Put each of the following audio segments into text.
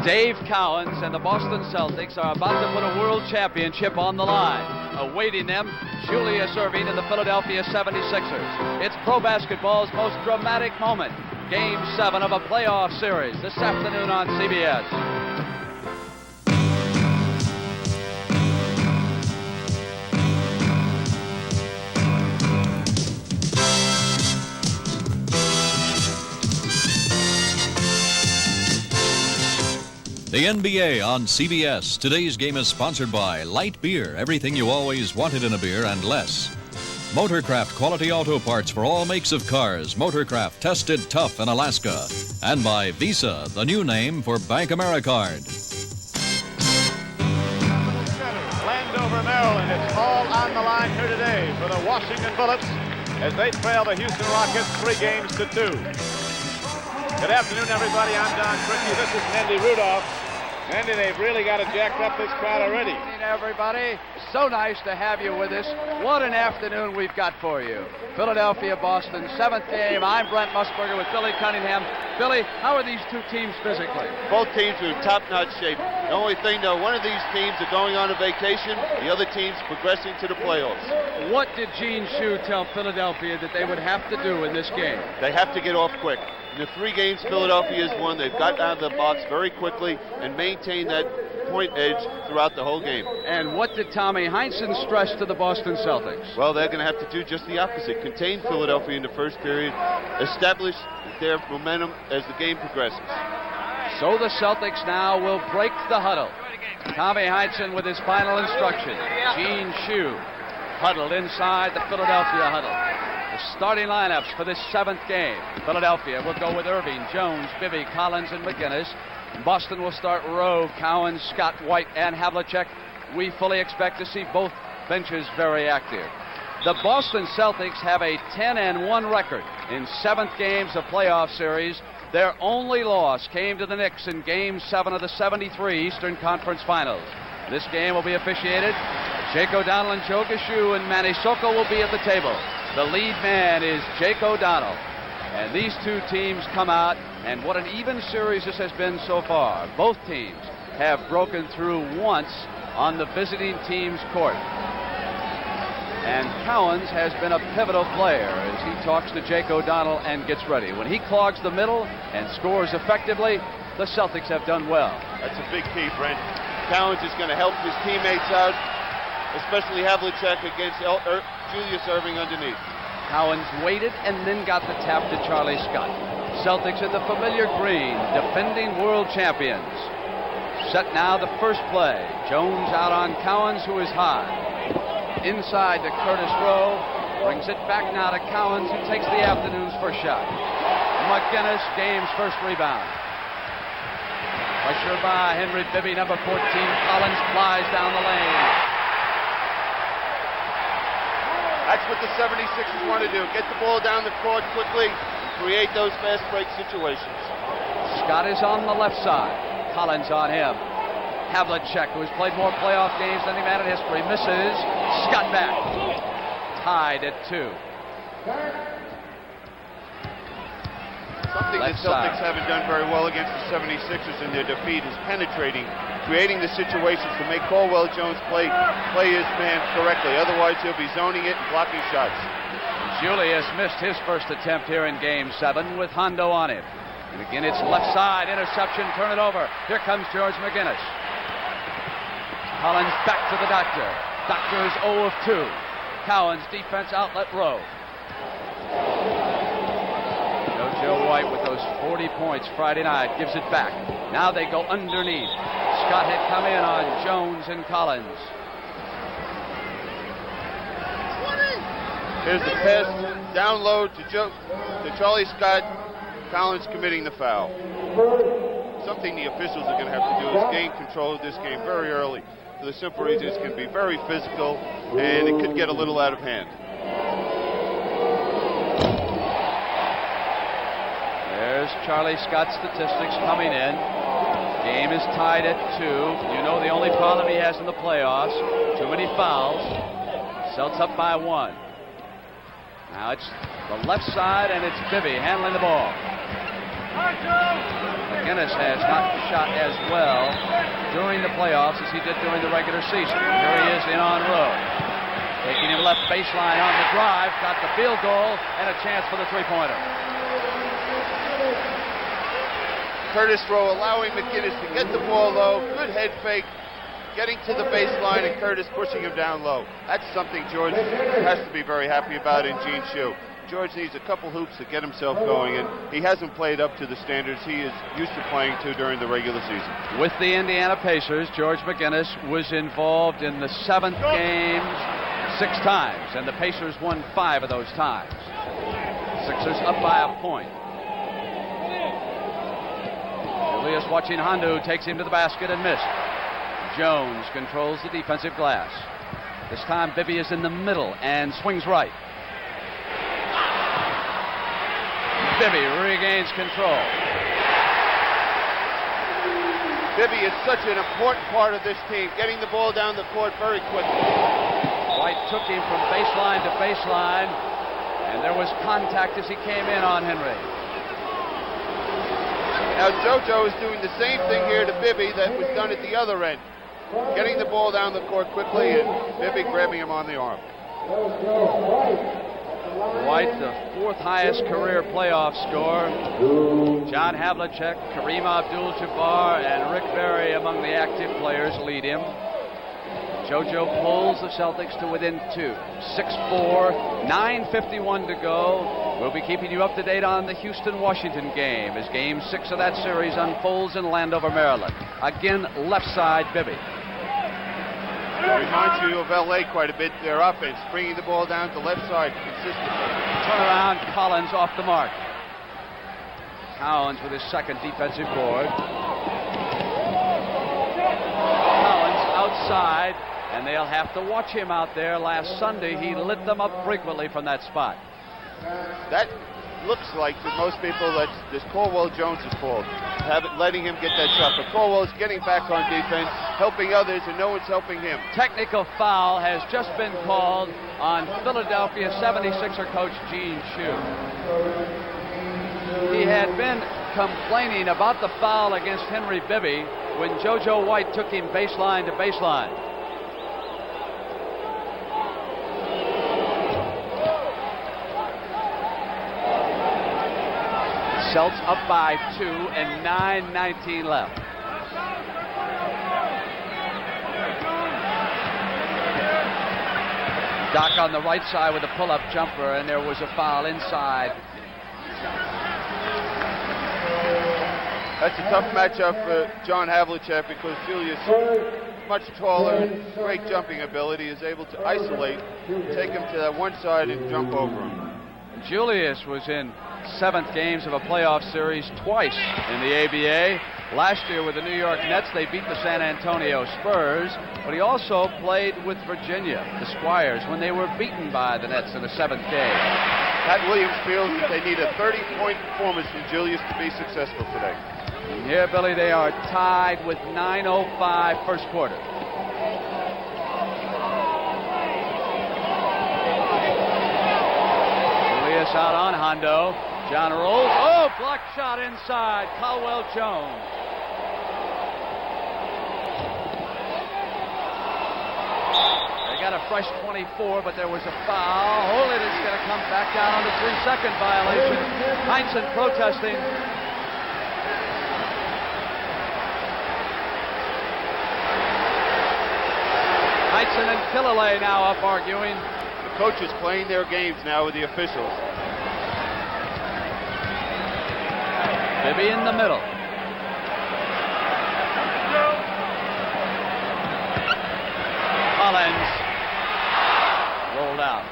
Dave Cowens and the Boston Celtics are about to put a world championship on the line. Awaiting them, Julius Erving and the Philadelphia 76ers. It's pro basketball's most dramatic moment. Game 7 of a playoff series this afternoon on CBS. The NBA on CBS. Today's game is sponsored by Light Beer, everything you always wanted in a beer and less. Motorcraft, quality auto parts for all makes of cars. Motorcraft, tested tough in Alaska. And by Visa, the new name for Bank Americard. Landover, Maryland. It's all on the line here today for the Washington Bullets as they trail the Houston Rockets 3-2. Good afternoon, everybody. I'm Don Crickey. This is Andy Rudolph. Andy, they've really got to jack up this crowd already. Good evening, everybody. So nice to have you with us. What an afternoon we've got for you. Philadelphia, Boston, 7th game. I'm Brent Musburger with Billy Cunningham. Billy, how are these two teams physically? Both teams are in top-notch shape. The only thing, though, one of these teams are going on a vacation. The other team's progressing to the playoffs. What did Gene Shue tell Philadelphia that they would have to do in this game? They have to get off quick. In the 3 games Philadelphia has won, they've got out of the box very quickly and maintained that point edge throughout the whole game. And what did Tommy Heinsohn stress to the Boston Celtics? Well, they're going to have to do just the opposite. Contain Philadelphia in the first period, establish their momentum as the game progresses. So the Celtics now will break the huddle. Tommy Heinsohn with his final instruction. Gene Shue huddled inside the Philadelphia huddle. The starting lineups for this 7th game. Philadelphia will go with Erving, Jones, Bibby, Collins, and McGinnis. Boston will start Rowe, Cowens, Scott, White, and Havlicek. We fully expect to see both benches very active. The Boston Celtics have a 10-1 record in 7th games of playoff series. Their only loss came to the Knicks in Game 7 of the 73 Eastern Conference Finals. This game will be officiated. Jake O'Donnell and Joe Gashu and Manny Sokol will be at the table. The lead man is Jake O'Donnell. And these two teams come out, and what an even series this has been so far. Both teams have broken through once on the visiting team's court. And Cowens has been a pivotal player as he talks to Jake O'Donnell and gets ready. When he clogs the middle and scores effectively, the Celtics have done well. That's a big key, Brent. Cowens is going to help his teammates out, especially Havlicek against Julius Erving underneath. Cowens waited and then got the tap to Charlie Scott. Celtics in the familiar green, defending world champions. Set now the first play. Jones out on Cowens, who is high. Inside to Curtis Rowe. Brings it back now to Cowens, who takes the afternoon's first shot. McGinnis, game's first rebound. Pressure by Henry Bibby, number 14. Collins flies down the lane. That's what the 76ers want to do. Get the ball down the court quickly and create those fast break situations. Scott is on the left side. Collins on him. Havlicek, who has played more playoff games than any man in history, misses. Scott back. Tied at 2. Something the Celtics haven't done very well against the 76ers in their defeat is penetrating, creating the situations to make Caldwell Jones play his man correctly. Otherwise, he'll be zoning it and blocking shots. Julius missed his first attempt here in Game 7 with Hondo on him. And again, it's left side, interception, turn it over. Here comes George McGinnis. Collins back to the doctor. Doctor is 0 of 2. Cowens, defense outlet Rowe. Joe White with those 40 points Friday night gives it back. Now they go underneath. Scott had come in on Jones and Collins. Here's the pass down low to Charlie Scott. Collins committing the foul. Something the officials are going to have to do is gain control of this game very early. For the simple reason it's going to be very physical and it could get a little out of hand. There's Charlie Scott's statistics coming in. Game is tied at 2. You know the only problem he has in the playoffs, too many fouls. Celts up by 1. Now it's the left side, and it's Bibby handling the ball. McGinnis has not shot as well during the playoffs as he did during the regular season. Here he is in on road. Taking him left baseline on the drive, got the field goal, and a chance for the three-pointer. Curtis Rowe allowing McGinnis to get the ball low. Good head fake, getting to the baseline, and Curtis pushing him down low. That's something George has to be very happy about in Gene Shue. George needs a couple hoops to get himself going, and he hasn't played up to the standards he is used to playing to during the regular season. With the Indiana Pacers, George McGinnis was involved in the 7th game 6 times, and the Pacers won 5 of those times. Sixers up by a point. Julius watching Hondo, takes him to the basket and missed. Jones controls the defensive glass. This time Bibby is in the middle and swings right. Bibby regains control. Bibby is such an important part of this team, getting the ball down the court very quickly. White took him from baseline to baseline, and there was contact as he came in on Henry. Now JoJo is doing the same thing here to Bibby that was done at the other end. Getting the ball down the court quickly and Bibby grabbing him on the arm. White, the 4th highest career playoff score. John Havlicek, Kareem Abdul-Jabbar, and Rick Barry among the active players lead him. JoJo pulls the Celtics to within 2. 6-4, 9:51 to go. We'll be keeping you up to date on the Houston-Washington game as Game 6 of that series unfolds in Landover, Maryland. Again, left side, Bibby. Reminds you of LA quite a bit, their offense, bringing the ball down to left side consistently. Turnaround, Collins off the mark. Cowens with his 2nd defensive board. Cowens outside, and they'll have to watch him out there. Last Sunday, he lit them up frequently from that spot. That looks like to most people that's this Caldwell Jones' fault, letting him get that shot. But Caldwell's getting back on defense, helping others, and no one's helping him. Technical foul has just been called on Philadelphia 76er coach Gene Shue. He had been complaining about the foul against Henry Bibby when JoJo White took him baseline to baseline. Celts up by 2 and 9:19 left. Doc on the right side with a pull-up jumper, and there was a foul inside. That's a tough matchup for John Havlicek because Julius, much taller and great jumping ability, is able to isolate, take him to that one side and jump over him. Julius was in 7th games of a playoff series twice in the ABA. Last year with the New York Nets, they beat the San Antonio Spurs, but he also played with Virginia, the Squires, when they were beaten by the Nets in the 7th game. Pat Williams feels that they need a 30-point performance from Julius to be successful today. And here, Billy, they are tied with 9:05 first quarter. Julius out on Hondo. John rolls. Oh, block shot inside. Caldwell Jones. They got a fresh 24, but there was a foul. Holit is going to come back down on the 3-second violation. Heinsohn protesting. Heinsohn and Killalay now up arguing. The coaches playing their games now with the officials. Bibby in the middle. Collins rolled out.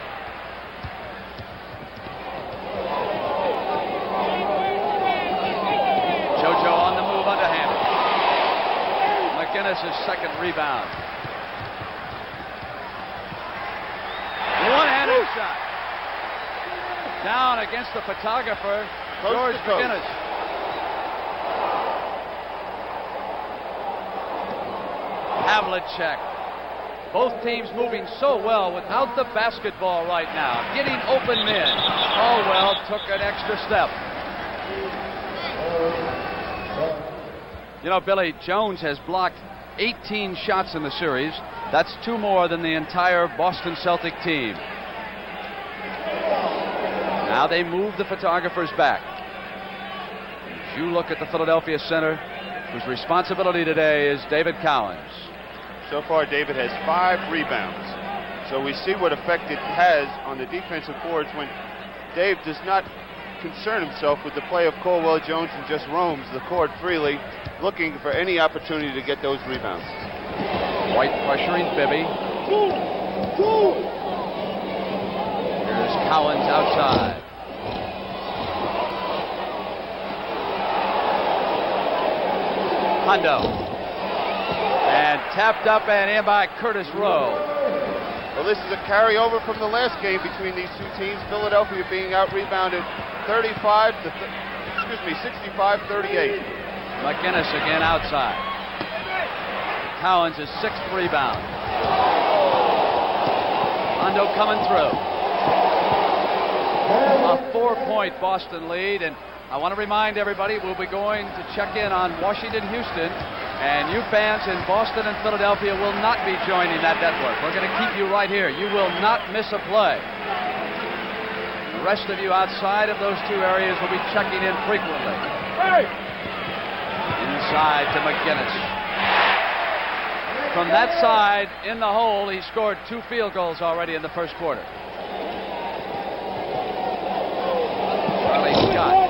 JoJo on the move underhand. McGinnis' 2nd rebound. One-handed shot. Down against the photographer, George McGinnis. Havlicek. Both teams moving so well without the basketball right now. Getting open men. Caldwell took an extra step. You know, Billy, Jones has blocked 18 shots in the series. That's 2 more than the entire Boston Celtic team. Now they move the photographers back. As you look at the Philadelphia center, whose responsibility today is David Cowens. So far, David has 5 rebounds. So we see what effect it has on the defensive boards when Dave does not concern himself with the play of Caldwell Jones and just roams the court freely, looking for any opportunity to get those rebounds. White pressuring Bibby. Here's Cowens outside. Hondo. And tapped up and in by Curtis Rowe. Well, this is a carryover from the last game between these two teams. Philadelphia being out-rebounded 65-38. McGinnis again outside. Cowens' 6th rebound. Hondo coming through. A 4-point Boston lead, and I want to remind everybody we'll be going to check in on Washington-Houston, and you fans in Boston and Philadelphia will not be joining that network. We're going to keep you right here. You will not miss a play. The rest of you outside of those 2 areas will be checking in frequently. Inside to McGinnis. From that side, in the hole, he scored 2 field goals already in the first quarter. Early shot.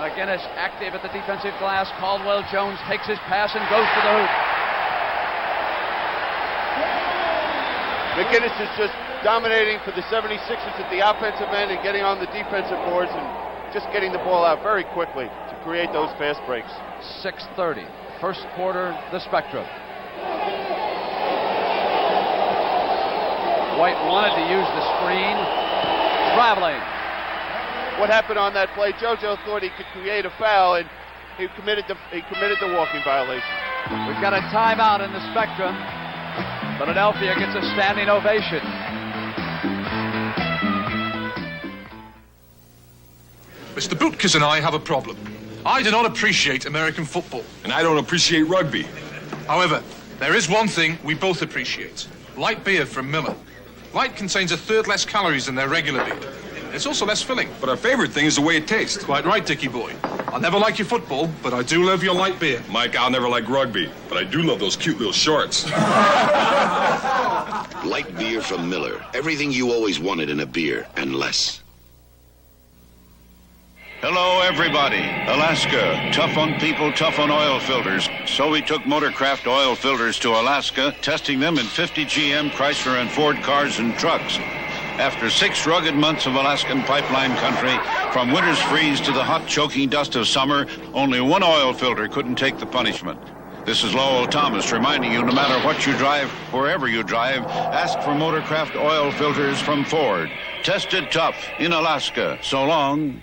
McGinnis active at the defensive glass. Caldwell Jones takes his pass and goes to the hoop. McGinnis is just dominating for the 76ers at the offensive end and getting on the defensive boards and just getting the ball out very quickly to create those fast breaks. 6:30. First quarter, the Spectrum. White wanted to use the screen. Traveling. What happened on that play? JoJo thought he could create a foul, and he committed the walking violation. We've got a timeout in the Spectrum. Philadelphia gets a standing ovation. Mr. Butkus and I have a problem. I do not appreciate American football. And I don't appreciate rugby. However, there is one thing we both appreciate. Light beer from Miller. Light contains 1/3 less calories than their regular beer. It's also less filling. But our favorite thing is the way it tastes. Quite right, Dickie boy. I'll never like your football, but I do love your light beer. Mike, I'll never like rugby, but I do love those cute little shorts. Light beer from Miller. Everything you always wanted in a beer, and less. Hello, everybody. Alaska. Tough on people, tough on oil filters. So we took Motorcraft oil filters to Alaska, testing them in 50 GM, Chrysler, and Ford cars and trucks. After 6 rugged months of Alaskan pipeline country, from winter's freeze to the hot, choking dust of summer, only one oil filter couldn't take the punishment. This is Lowell Thomas reminding you, no matter what you drive, wherever you drive, ask for Motorcraft oil filters from Ford. Tested tough in Alaska. So long.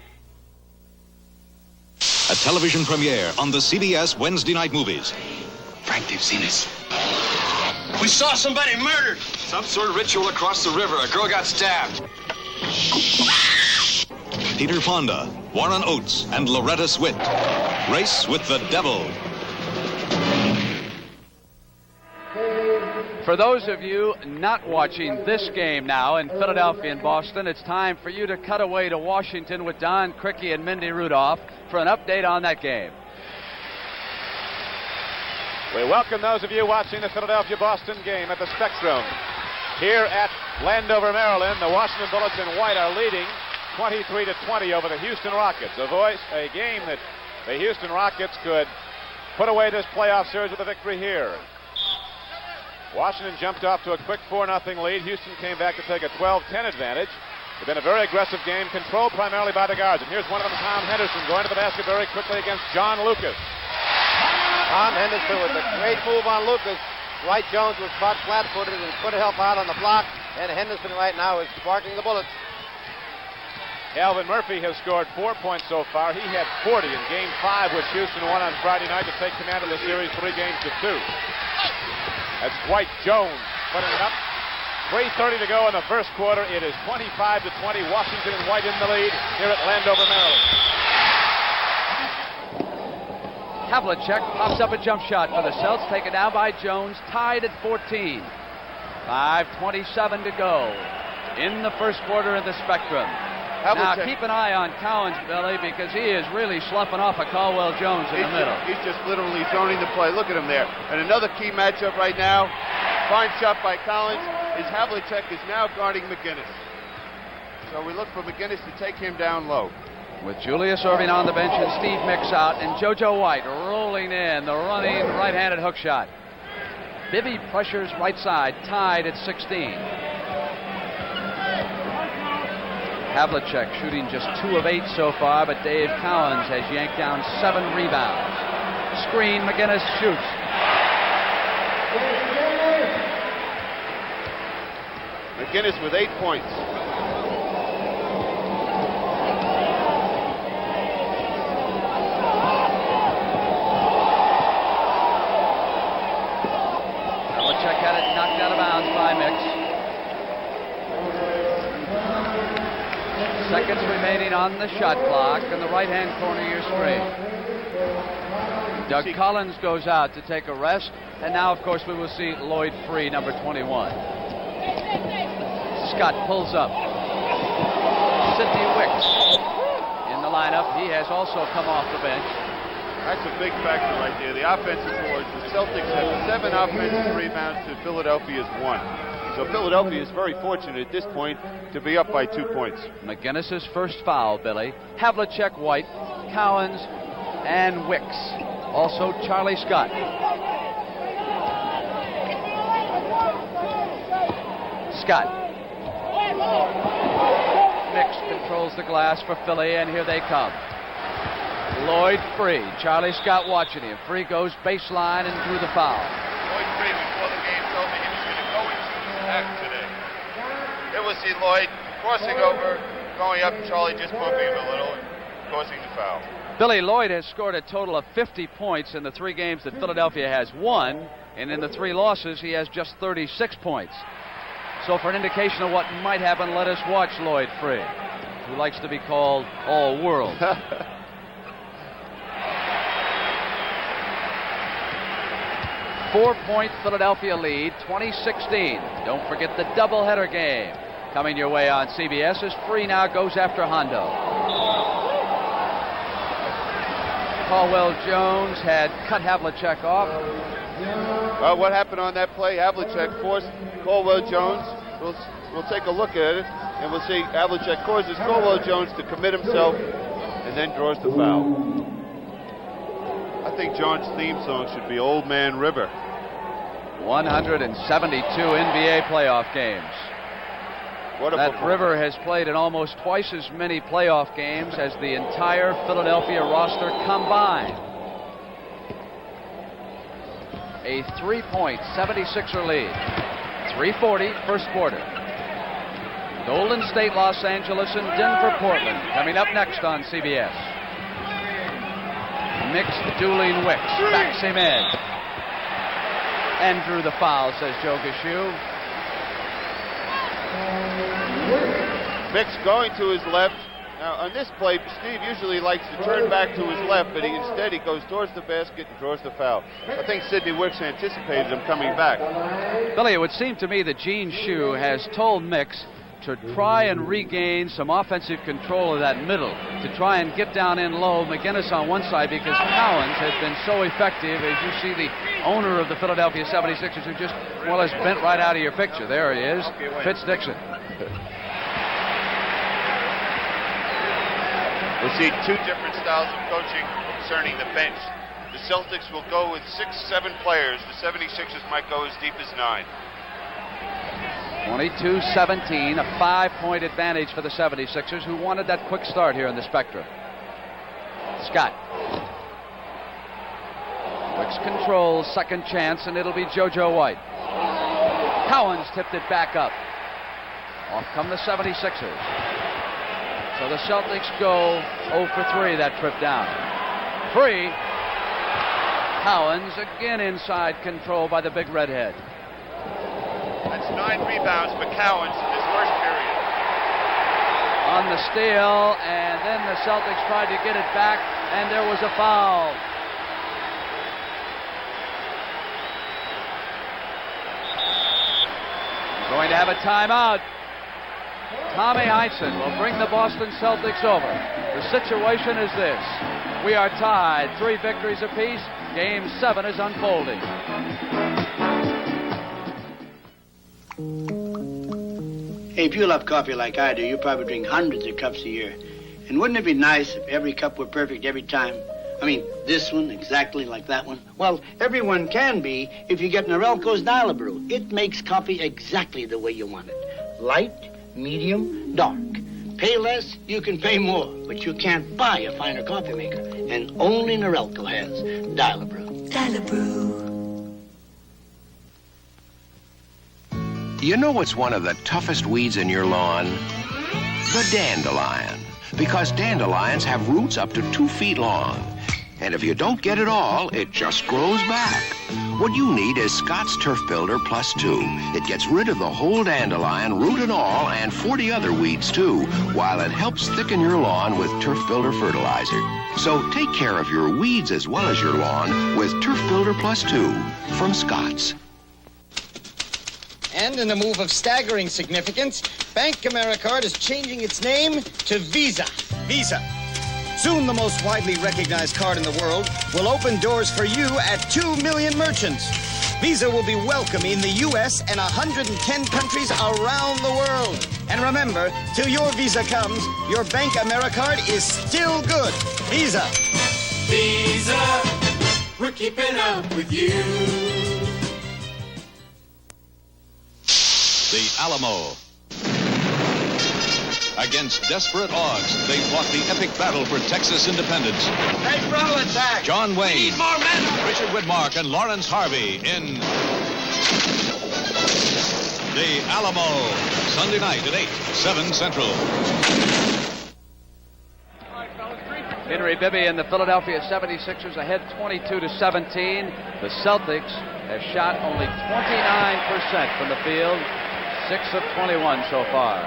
A television premiere on the CBS Wednesday night movies. Frank, they've seen us. We saw somebody murdered. Some sort of ritual across the river. A girl got stabbed. Peter Fonda, Warren Oates, and Loretta Swit. Race with the Devil. For those of you not watching this game now in Philadelphia and Boston, it's time for you to cut away to Washington with Don Criqui and Mindy Rudolph for an update on that game. We welcome those of you watching the Philadelphia-Boston game at the Spectrum. Here at Landover, Maryland, the Washington Bullets in white are leading 23-20 over the Houston Rockets. A game that the Houston Rockets could put away this playoff series with a victory here. Washington jumped off to a quick 4-0 lead. Houston came back to take a 12-10 advantage. It's been a very aggressive game, controlled primarily by the guards. And here's one of them, Tom Henderson, going to the basket very quickly against John Lucas. Tom Henderson with a great move on Lucas. Dwight Jones was caught flat-footed and couldn't help out on the block. And Henderson right now is sparking the Bullets. Alvin Murphy has scored 4 points so far. He had 40 in Game 5, which Houston won on Friday night to take command of the series 3-2. That's Dwight Jones putting it up. 3:30 to go in the first quarter. It is 25-20. Washington and White in the lead here at Landover, Maryland. Havlicek pops up a jump shot for the Celts, taken down by Jones, tied at 14. 5:27 to go in the first quarter of the Spectrum. Now keep an eye on Cowens, Billy, because he is really sloughing off a Caldwell Jones in the middle. He's just literally zoning the play. Look at him there. And another key matchup right now. Fine shot by Cowens. Is Havlicek is now guarding McGinnis. So we look for McGinnis to take him down low. With Julius Erving on the bench and Steve Mix out, and JoJo White rolling in the running right-handed hook shot. Bibby pressures right side, tied at 16. Havlicek shooting just 2 of 8 so far, but Dave Cowens has yanked down 7 rebounds. Screen, McGinnis shoots. McGinnis with 8 points. Havlicek had it knocked out of bounds by Mix. Seconds remaining on the shot clock in the right-hand corner of your screen. Doug Collins goes out to take a rest, and now, of course, we will see Lloyd free, number 21. Scott pulls up. Sidney Wicks in the lineup. He has also come off the bench. That's a big factor right there. The offensive boards. The Celtics have 7 offensive rebounds to Philadelphia's 1. So Philadelphia is very fortunate at this point to be up by 2 points. McGinnis' first foul, Billy. Havlicek, White, Cowens, and Wicks. Also Charlie Scott. Scott. Mix controls the glass for Philly, and here they come. Lloyd free. Charlie Scott watching him. Free goes baseline and through the foul. Lloyd free before the game's over. He was going to go into the act today. Here we see Lloyd crossing over, going up, and Charlie just bumping him a little and causing the foul. Billy, Lloyd has scored a total of 50 points in the 3 games that Philadelphia has won, and in the 3 losses, he has just 36 points. So for an indication of what might happen, let us watch Lloyd free, who likes to be called all-world. 4-point Philadelphia lead, 2016. Don't forget the doubleheader game coming your way on CBS as Free now goes after Hondo. Caldwell Jones had cut Havlicek off. What happened on that play? Havlicek forced Caldwell Jones. We'll take a look at it, and we'll see Havlicek causes Caldwell Jones to commit himself and then draws the foul. I think John's theme song should be Old Man River. 172 NBA playoff games. That River has played in almost twice as many playoff games as the entire Philadelphia roster combined. A 3-point 76er lead. 3:40 first quarter. Golden State, Los Angeles, and Denver, Portland coming up next on CBS. Mixed dueling Wicks backs him in. And drew the foul, says Joe Gashu. Mix going to his left. Now on this play, Steve usually likes to turn back to his left, but instead he goes towards the basket and draws the foul. I think Sidney Wicks anticipated him coming back. Billy, it would seem to me that Gene Shue has told Mix to try and regain some offensive control of that middle, to try and get down in low, McGinnis on one side, because Cowens has been so effective, as you see the owner of the Philadelphia 76ers, who just, well, has bent right out of your picture. There he is, Fitz Dixon. We'll see 2 different styles of coaching concerning the bench. The Celtics will go with 6-7 players. The 76ers might go as deep as 9. 22-17, a 5-point advantage for the 76ers, who wanted that quick start here in the Spectrum. Scott. Wicks controls, second chance, and it'll be JoJo White. Cowens tipped it back up. Off come the 76ers. So the Celtics go 0 for 3 that trip down. Free. Cowens again inside control by the big redhead. That's 9 rebounds for Cowens in this first period. On the steal, and then the Celtics tried to get it back, and there was a foul. Going to have a timeout. Tommy Heinsohn will bring the Boston Celtics over. The situation is this. We are tied, 3 victories apiece. Game 7 is unfolding. Hey, if you love coffee like I do, you probably drink hundreds of cups a year. And wouldn't it be nice if every cup were perfect every time? I mean, this one exactly like that one. Well, everyone can be if you get Norelco's Dial-A-Brew. It makes coffee exactly the way you want it. Light, medium, dark. Pay less, you can pay more. But you can't buy a finer coffee maker. And only Norelco has Dial-A-Brew. Dial-A-Brew. You know what's one of the toughest weeds in your lawn? The dandelion. Because dandelions have roots up to 2 feet long. And if you don't get it all, it just grows back. What you need is Scott's Turf Builder Plus 2. It gets rid of the whole dandelion, root and all, and 40 other weeds too, while it helps thicken your lawn with Turf Builder fertilizer. So take care of your weeds as well as your lawn with Turf Builder Plus 2 from Scott's. And in a move of staggering significance, Bank AmeriCard is changing its name to Visa. Visa. Soon the most widely recognized card in the world will open doors for you at 2 million merchants. Visa will be welcome in the U.S. and 110 countries around the world. And remember, till your Visa comes, your Bank AmeriCard is still good. Visa. Visa, we're keeping up with you. The Alamo. Against desperate odds, they fought the epic battle for Texas independence. Hey, frontal attack! John Wayne, We need more men! Richard Widmark, and Lawrence Harvey in The Alamo. Sunday night at 8, 7 Central. Henry Bibby and the Philadelphia 76ers ahead 22-17. The Celtics have shot only 29% from the field, 6 of 21 so far.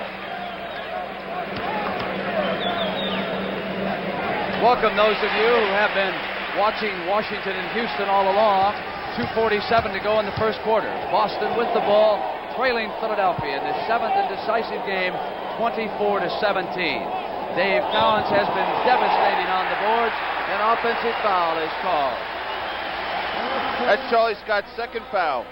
Welcome those of you who have been watching Washington and Houston all along. 2:47 to go in the first quarter. Boston with the ball, trailing Philadelphia in the 7th and decisive game, 24-17. Dave Cowens has been devastating on the boards. An offensive foul is called. That's Charlie Scott's second foul.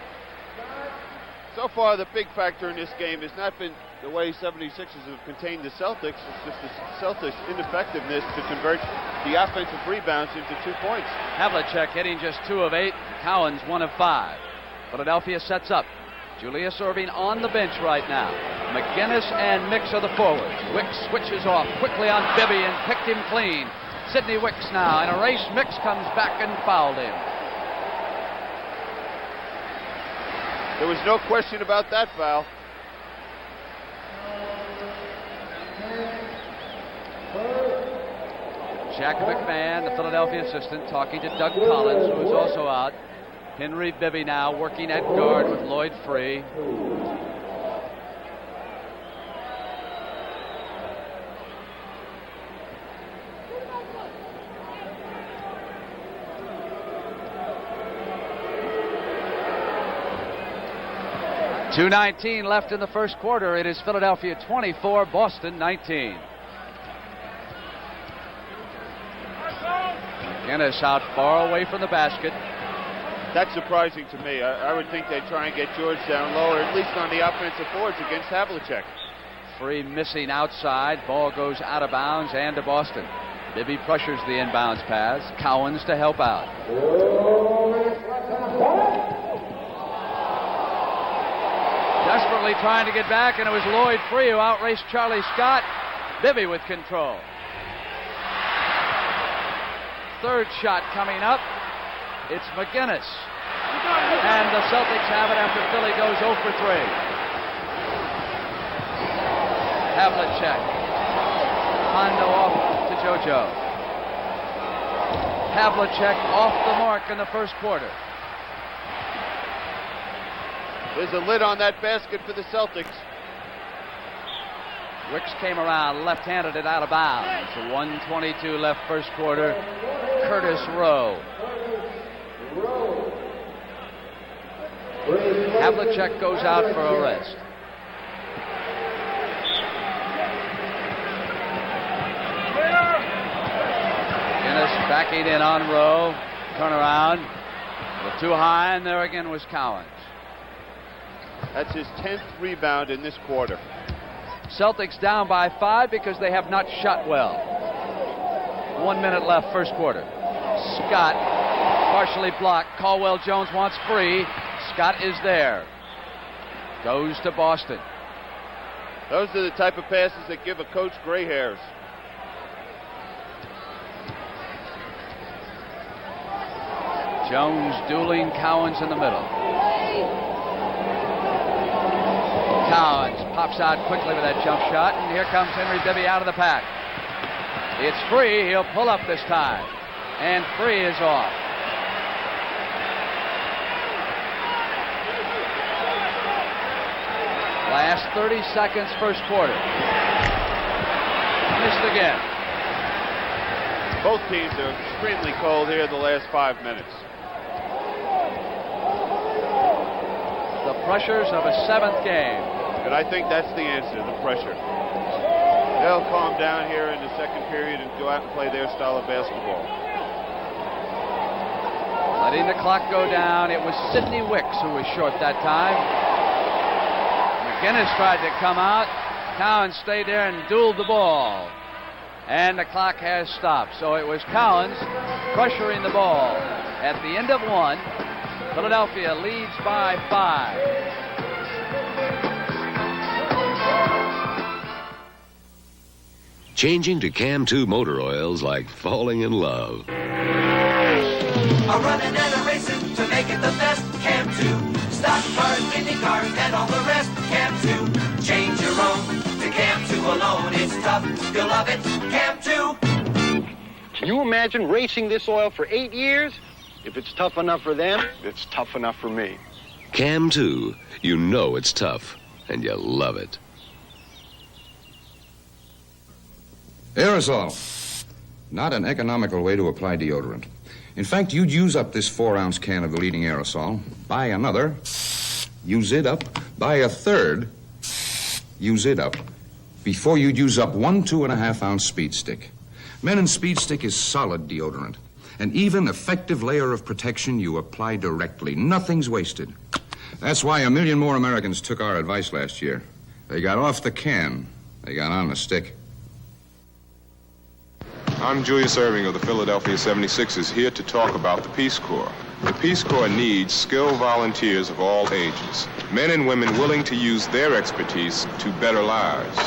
So far, the big factor in this game has not been the way 76ers have contained the Celtics. It's just the Celtics' ineffectiveness to convert the offensive rebounds into 2 points. Havlicek hitting just 2 of 8. Cowens 1 of 5. Philadelphia sets up. Julius Erving on the bench right now. McGinnis and Mix are the forwards. Wicks switches off quickly on Bibby and picked him clean. Sidney Wicks now in a race. Mix comes back and fouled him. There was no question about that foul. Jack McMahon, the Philadelphia assistant, talking to Doug Collins, who is also out. Henry Bibby now working at guard with Lloyd free. .2:19 left in the first quarter. It is Philadelphia 24, Boston 19. McGinnis out far away from the basket. That's surprising to me. I would think they'd try and get George down lower, at least on the offensive boards against Havlicek. Free missing outside. Ball goes out of bounds and to Boston. Bibby pressures the inbounds pass. Cowens to help out. Desperately trying to get back, and it was Lloyd free who outraced Charlie Scott. Bibby with control. Third shot coming up. It's McGinnis. And the Celtics have it after Philly goes 0 for 3. Havlicek. Hondo off to JoJo. Havlicek off the mark in the first quarter. There's a lid on that basket for the Celtics. Wicks came around, left-handed it out of bounds. 1:22 left first quarter. Curtis Rowe. Havlicek goes out for a rest. Backing in on Rowe. Turnaround. Too high, and there again was Cowens. That's his 10th rebound in this quarter. Celtics down by 5 because they have not shot well. 1 minute left, first quarter. Scott, partially blocked. Caldwell Jones wants free. Scott is there. Goes to Boston. Those are the type of passes that give a coach gray hairs. Jones dueling Cowens in the middle. Cowens pops out quickly with that jump shot, and here comes Henry Bibby out of the pack. It's free. He'll pull up this time, and free is off. Last 30 seconds, first quarter. Missed again. Both teams are extremely cold here the last 5 minutes. The pressures of a 7th game. And I think that's the answer, the pressure. They'll calm down here in the second period and go out and play their style of basketball. Letting the clock go down. It was Sidney Wicks who was short that time. McGinnis tried to come out. Cowens stayed there and dueled the ball. And the clock has stopped. So it was Cowens pressuring the ball. At the end of 1, Philadelphia leads by 5. Changing to Cam 2 motor oils like falling in love. A running and a racing to make it the best. Cam 2. Stock cars, Indy cars, and all the rest. Cam 2. Change your own to Cam 2 alone. It's tough. You'll love it. Cam 2. Can you imagine racing this oil for 8 years? If it's tough enough for them, it's tough enough for me. Cam 2. You know it's tough, and you love it. Aerosol. Not an economical way to apply deodorant. In fact, you'd use up this 4-ounce can of the leading aerosol, buy another, use it up, buy a third, use it up, before you'd use up 1 2.5-ounce Speed Stick. Menon Speed Stick is solid deodorant. An even, effective layer of protection you apply directly. Nothing's wasted. That's why 1 million more Americans took our advice last year. They got off the can. They got on the stick. I'm Julius Erving of the Philadelphia 76ers, here to talk about the Peace Corps. The Peace Corps needs skilled volunteers of all ages, men and women willing to use their expertise to better lives.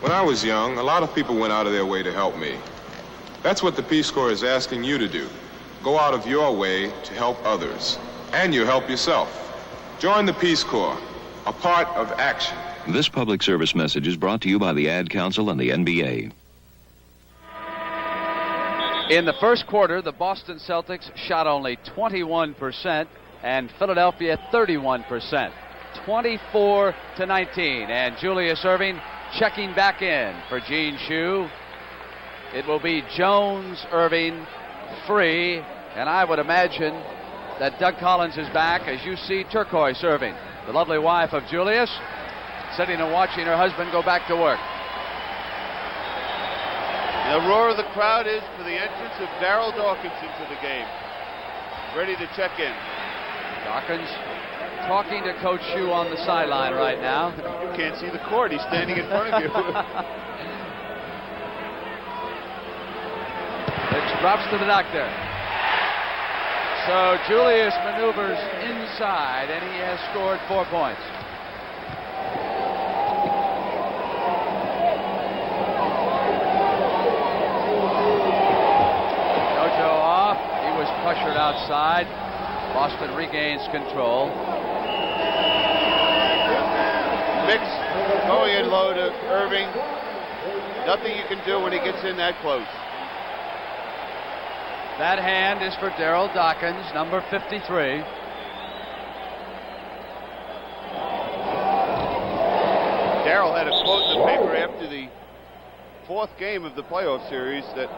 When I was young, a lot of people went out of their way to help me. That's what the Peace Corps is asking you to do. Go out of your way to help others, and you help yourself. Join the Peace Corps, a part of action. This public service message is brought to you by the Ad Council and the NBA. In the first quarter, the Boston Celtics shot only 21% and Philadelphia 31%. 24-19. And Julius Erving checking back in for Gene Shue. It will be Jones, Erving, free, and I would imagine that Doug Collins is back as you see Turquoise Erving, the lovely wife of Julius, sitting and watching her husband go back to work. The roar of the crowd is for the entrance of Darryl Dawkins into the game. Ready to check in. Dawkins talking to Coach Shue on the sideline right now. You can't see the court. He's standing in front of you. It drops to the doctor. So Julius maneuvers inside, and he has scored 4 points. Pressured outside. Boston regains control. Mix going in low to Erving. Nothing you can do when he gets in that close. That hand is for Darryl Dawkins, number 53. Darryl had a quote in the paper after the 4th game of the playoff series that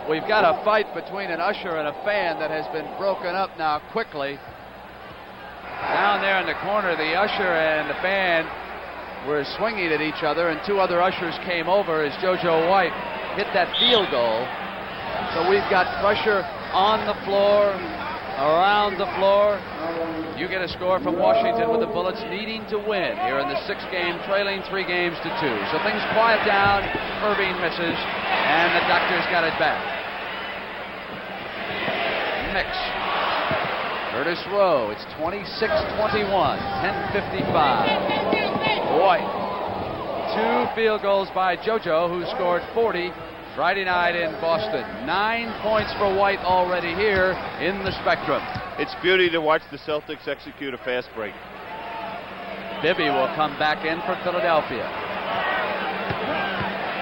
we've got a fight between an usher and a fan that has been broken up now quickly. Down there in the corner, the usher and the fan were swinging at each other, and 2 other ushers came over as JoJo White hit that field goal. So we've got pressure on the floor, around the floor. You get a score from Washington with the Bullets needing to win here in the 6th game, trailing 3 games to 2. So things quiet down. Erving misses, and the Doctors got it back. Mix. Curtis Rowe. It's 26-21. 10:55. White. 2 field goals by JoJo, who scored 40 Friday night in Boston. 9 points for White already here in the Spectrum. It's beauty to watch the Celtics execute a fast break. Bibby will come back in for Philadelphia.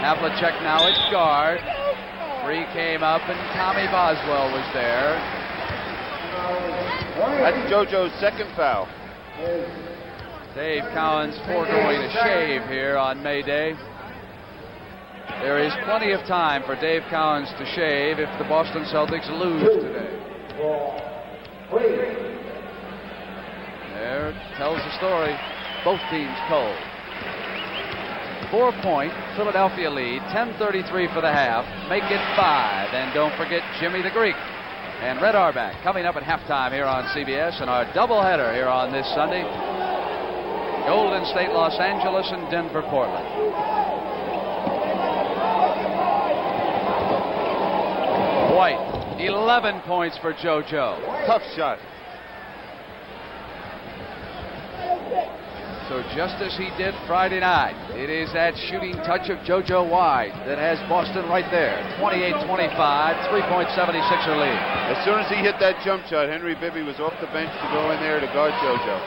Havlicek now at guard. 3 came up, and Tommy Boswell was there. That's JoJo's 2nd foul. Dave Cowens foregoing a shave here on May Day. There is plenty of time for Dave Cowens to shave if the Boston Celtics lose today. There tells the story. Both teams cold. 4-point Philadelphia lead. 10:33 for the half. Make it 5. And don't forget Jimmy the Greek and Red Auerbach coming up at halftime here on CBS, and our doubleheader here on this Sunday. Golden State, Los Angeles, and Denver, Portland. White, 11 points for JoJo. Tough shot. So just as he did Friday night, it is that shooting touch of JoJo White that has Boston right there. 28-25, 3.76er lead. As soon as he hit that jump shot, Henry Bibby was off the bench to go in there to guard JoJo.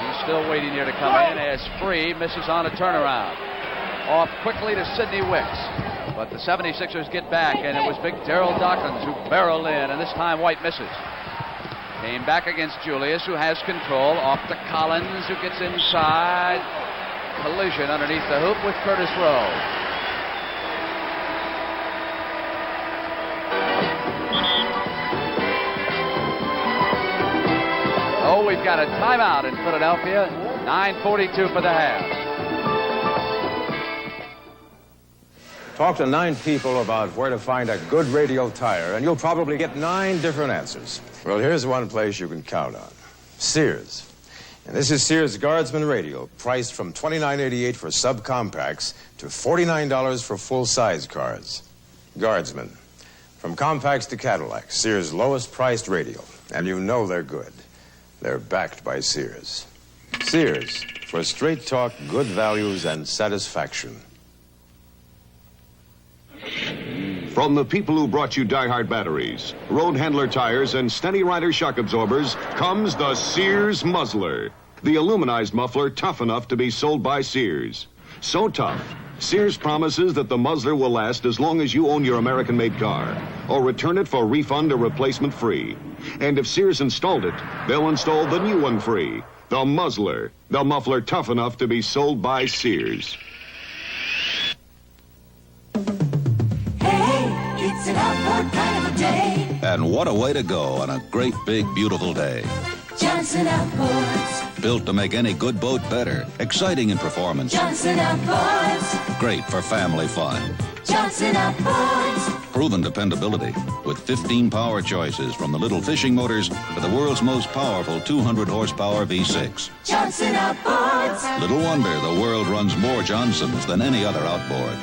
He's still waiting here to come in as Free misses on a turnaround. Off quickly to Sidney Wicks. But the 76ers get back, and it was big Daryl Dawkins who barreled in, and this time White misses. Came back against Julius, who has control. Off to Collins, who gets inside. Collision underneath the hoop with Curtis Rowe. Oh, we've got a timeout in Philadelphia. 9:42 for the half. Talk to 9 people about where to find a good radial tire, and you'll probably get 9 different answers. Well, here's one place you can count on. Sears. And this is Sears Guardsman Radial, priced from $29.88 for subcompacts to $49 for full-size cars. Guardsman. From compacts to Cadillacs, Sears' lowest priced radial. And you know they're good. They're backed by Sears. Sears, for straight talk, good values, and satisfaction. From the people who brought you Die-Hard batteries, road handler tires, and Steady Rider shock absorbers comes the Sears Muzzler. The aluminized muffler tough enough to be sold by Sears. So tough, Sears promises that the muzzler will last as long as you own your American-made car, or return it for refund or replacement free. And if Sears installed it, they'll install the new one free. The Muzzler, the muffler tough enough to be sold by Sears. It's an outboard kind of a day. And what a way to go on a great, big, beautiful day. Johnson Outboards. Built to make any good boat better. Exciting in performance. Johnson Outboards. Great for family fun. Johnson Outboards. Proven dependability with 15 power choices from the little fishing motors to the world's most powerful 200 horsepower V6. Johnson Outboards. Little wonder the world runs more Johnsons than any other outboard.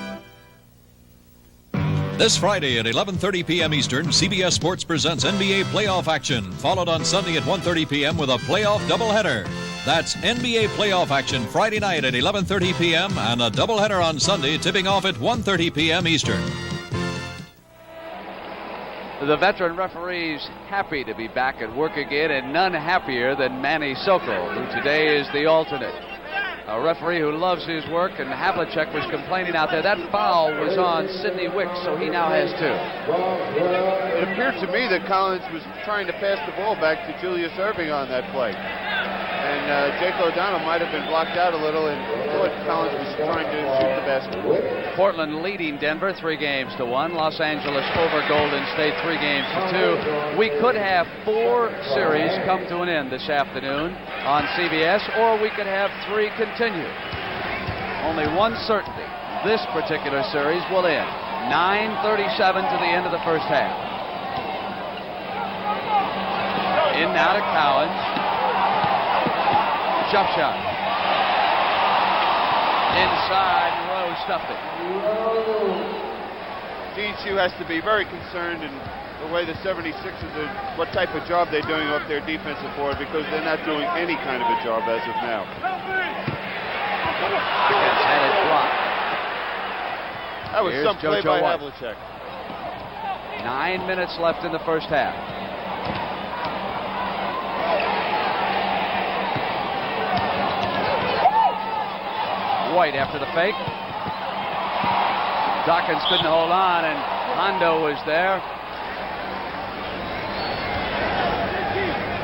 This Friday at 11:30 p.m. Eastern, CBS Sports presents NBA playoff action, followed on Sunday at 1:30 p.m. with a playoff doubleheader. That's NBA playoff action Friday night at 11:30 p.m. and a doubleheader on Sunday tipping off at 1:30 p.m. Eastern. The veteran referee's happy to be back at work again, and none happier than Manny Sokol, who today is the alternate. A referee who loves his work, and Havlicek was complaining out there. That foul was on Sidney Wicks, so he now has 2. It appeared to me that Collins was trying to pass the ball back to Julius Erving on that play. And Jake O'Donnell might have been blocked out a little, and thought Collins was trying to shoot the basket. Portland leading Denver 3-1. Los Angeles over Golden State 3-2. We could have 4 series come to an end this afternoon on CBS, or we could have 3 continue. Only one certainty. This particular series will end. 9:37 to the end of the first half. In now to Cowens. Jump shot. Inside, Rowe stuffed it. Gene Shue has to be very concerned in the way the 76ers are, what type of job they're doing off their defensive board, because they're not doing any kind of a job as of now. Against headed block. That was Here's some play JoJo by White. Havlicek. 9 minutes left in the first half. White after the fake. Dawkins couldn't hold on, and Hondo was there.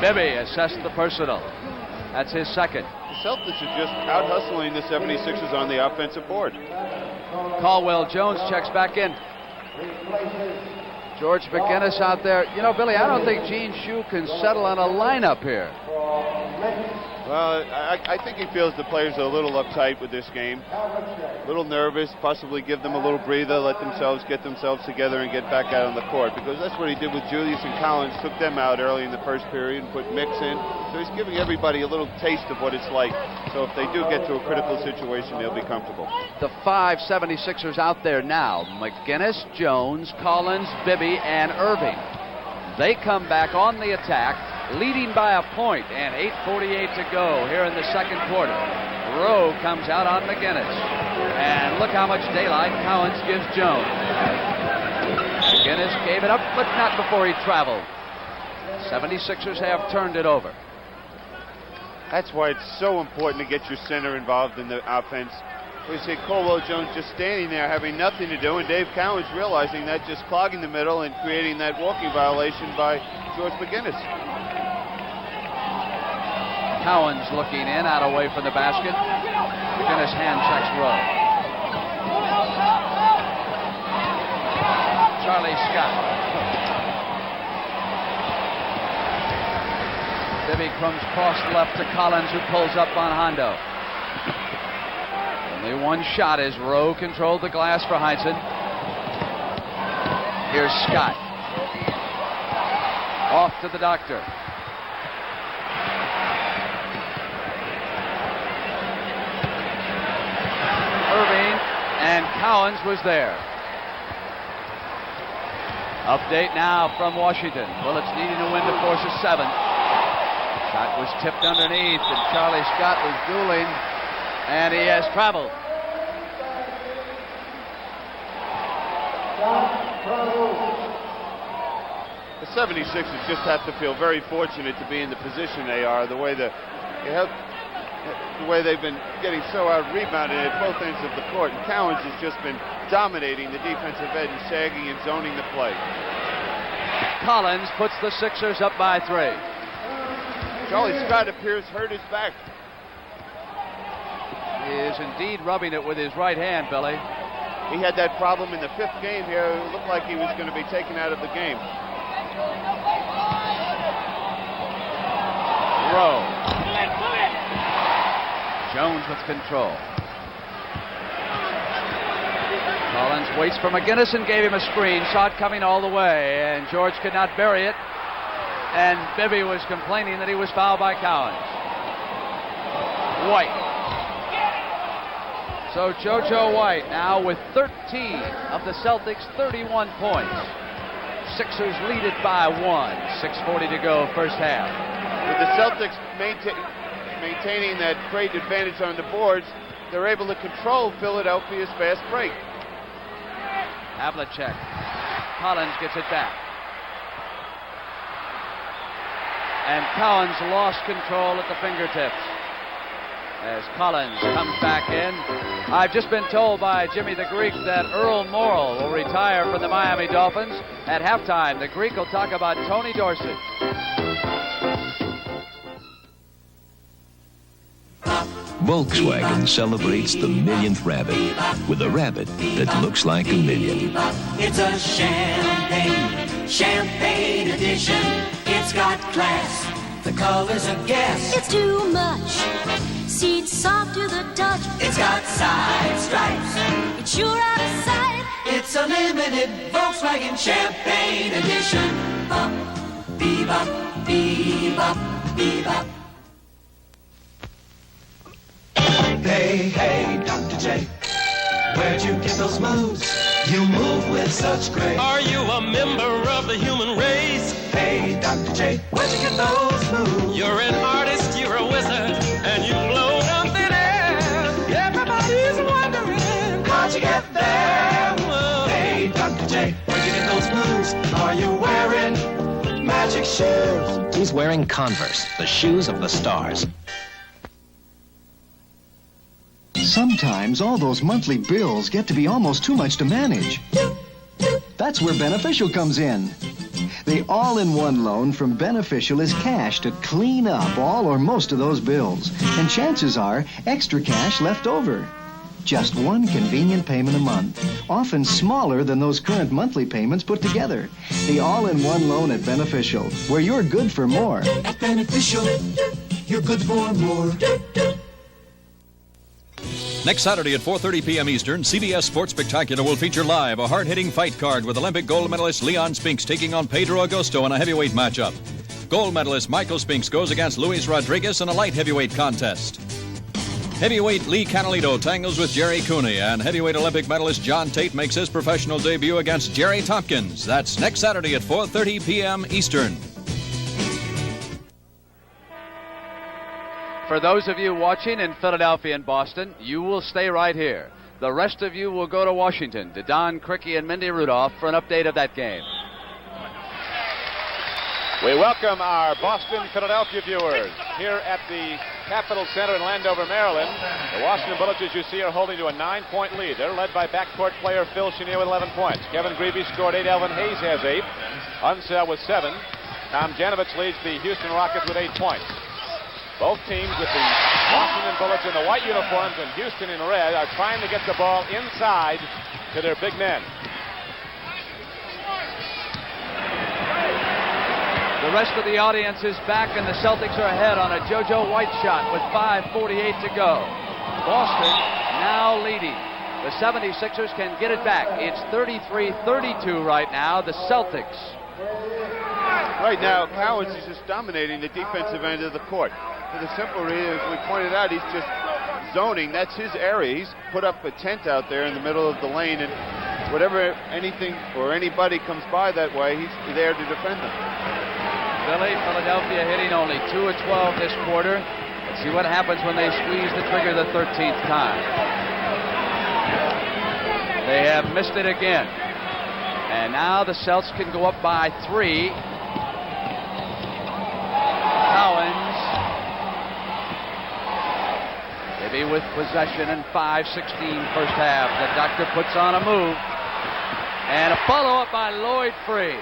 Bibby assessed the personal. That's his second. The Celtics are just out-hustling the 76ers on the offensive board. Caldwell Jones checks back in. George McGinnis out there. You know, Billy, I don't think Gene Shue can settle on a lineup here. Well, I think he feels the players are a little uptight with this game. A little nervous, possibly give them a little breather, let themselves get themselves together and get back out on the court. Because that's what he did with Julius and Cowens, took them out early in the first period and put Mix in. So he's giving everybody a little taste of what it's like. So if they do get to a critical situation, they'll be comfortable. The 5 76ers out there now: McGinnis, Jones, Collins, Bibby, and Erving. They come back on the attack, leading by a point, and 8:48 to go here in the second quarter. Rowe comes out on McGinnis, and look how much daylight Cowens gives Jones. McGinnis gave it up, but not before he traveled. 76ers have turned it over. That's why it's so important to get your center involved in the offense. We see Caldwell Jones just standing there having nothing to do, and Dave Cowens realizing that, just clogging the middle and creating that walking violation by George McGinnis. Cowens looking in, out away from the basket. McGinnis hand checks Rowe. Charlie Scott. Bibby comes cross left to Collins, who pulls up on Hondo. Only one shot as Rowe controlled the glass for Heinsohn. Here's Scott. Off to the doctor. Erving, and Cowens was there. Update now from Washington. Bullets needing a win to force a 7. Shot was tipped underneath, and Charlie Scott was dueling, and he has traveled. The 76ers just have to feel very fortunate to be in the position they are, the way they've been getting so out-rebounded at both ends of the court. And Cowens has just been dominating the defensive end and sagging and zoning the play. Collins puts the Sixers up by 3. Charlie Scott appears hurt his back. He is indeed rubbing it with his right hand, Billy. He had that problem in the 5th game here. It looked like he was going to be taken out of the game. Rowe. Jones with control. Collins waits for McGinnis and gave him a screen. Shot coming all the way, and George could not bury it. And Bibby was complaining that he was fouled by Cowens. White. So JoJo White now with 13 of the Celtics' 31 points. Sixers lead it by 1. 6:40 to go, first half. With the Celtics maintaining that great advantage on the boards, they're able to control Philadelphia's fast break. Havlicek. Collins gets it back. And Cowens lost control at the fingertips as Collins comes back in. I've just been told by Jimmy the Greek that Earl Morrall will retire from the Miami Dolphins. At halftime, the Greek will talk about Tony Dorsett. Volkswagen celebrates the millionth rabbit with a rabbit that looks like a million. It's a champagne edition. It's got class. The color's a guess. It's too much. Seats soft to the touch. It's got side stripes. It's sure out of sight. It's a limited Volkswagen Champagne Edition. Bebop, bebop, bebop. Hey, hey, Dr. J, where'd you get those moves? You move with such grace. Are you a member of the human race? Hey, Dr. J, where'd you get those moves? You're an artist, you're a wizard, and you blow up thin air. Everybody's wondering how'd you get there? Whoa. Hey, Dr. J, where'd you get those moves? Are you wearing magic shoes? He's wearing Converse, the shoes of the stars. Sometimes all those monthly bills get to be almost too much to manage. That's where Beneficial comes in. The all-in-one loan from Beneficial is cash to clean up all or most of those bills. And chances are, extra cash left over. Just one convenient payment a month, often smaller than those current monthly payments put together. The all-in-one loan at Beneficial, where you're good for more. At Beneficial, you're good for more. Next Saturday at 4:30 p.m. Eastern, CBS Sports Spectacular will feature live a hard-hitting fight card with Olympic gold medalist Leon Spinks taking on Pedro Augusto in a heavyweight matchup. Gold medalist Michael Spinks goes against Luis Rodriguez in a light heavyweight contest. Heavyweight Lee Canelito tangles with Jerry Cooney, and heavyweight Olympic medalist John Tate makes his professional debut against Jerry Tompkins. That's next Saturday at 4:30 p.m. Eastern. For those of you watching in Philadelphia and Boston, you will stay right here. The rest of you will go to Washington to Don Criqui and Mindy Rudolph for an update of that game. We welcome our Boston-Philadelphia viewers here at the Capitol Center in Landover, Maryland. The Washington Bullets, as you see, are holding to a 9-point lead. They're led by backcourt player Phil Chenier with 11 points. Kevin Greavy scored 8. Elvin Hayes has 8. Unsell with 7. Tom Janovich leads the Houston Rockets with 8 points. Both teams with the Washington Bullets in the white uniforms and Houston in red are trying to get the ball inside to their big men. The rest of the audience is back, and the Celtics are ahead on a JoJo White shot with 5:48 to go. Boston now leading. The 76ers can get it back. It's 33-32 right now. The Celtics. Right now, Cowens is just dominating the defensive end of the court. For the simple reason, as we pointed out, he's just zoning. That's his area. He's put up a tent out there in the middle of the lane, and whatever anything or anybody comes by that way, he's there to defend them. Philadelphia hitting only 2 of 12 this quarter. Let's see what happens when they squeeze the trigger the 13th time. They have missed it again. And now the Celts can go up by 3. Cowens. Maybe with possession in 5:16 first half. The doctor puts on a move. And a follow-up by Lloyd free.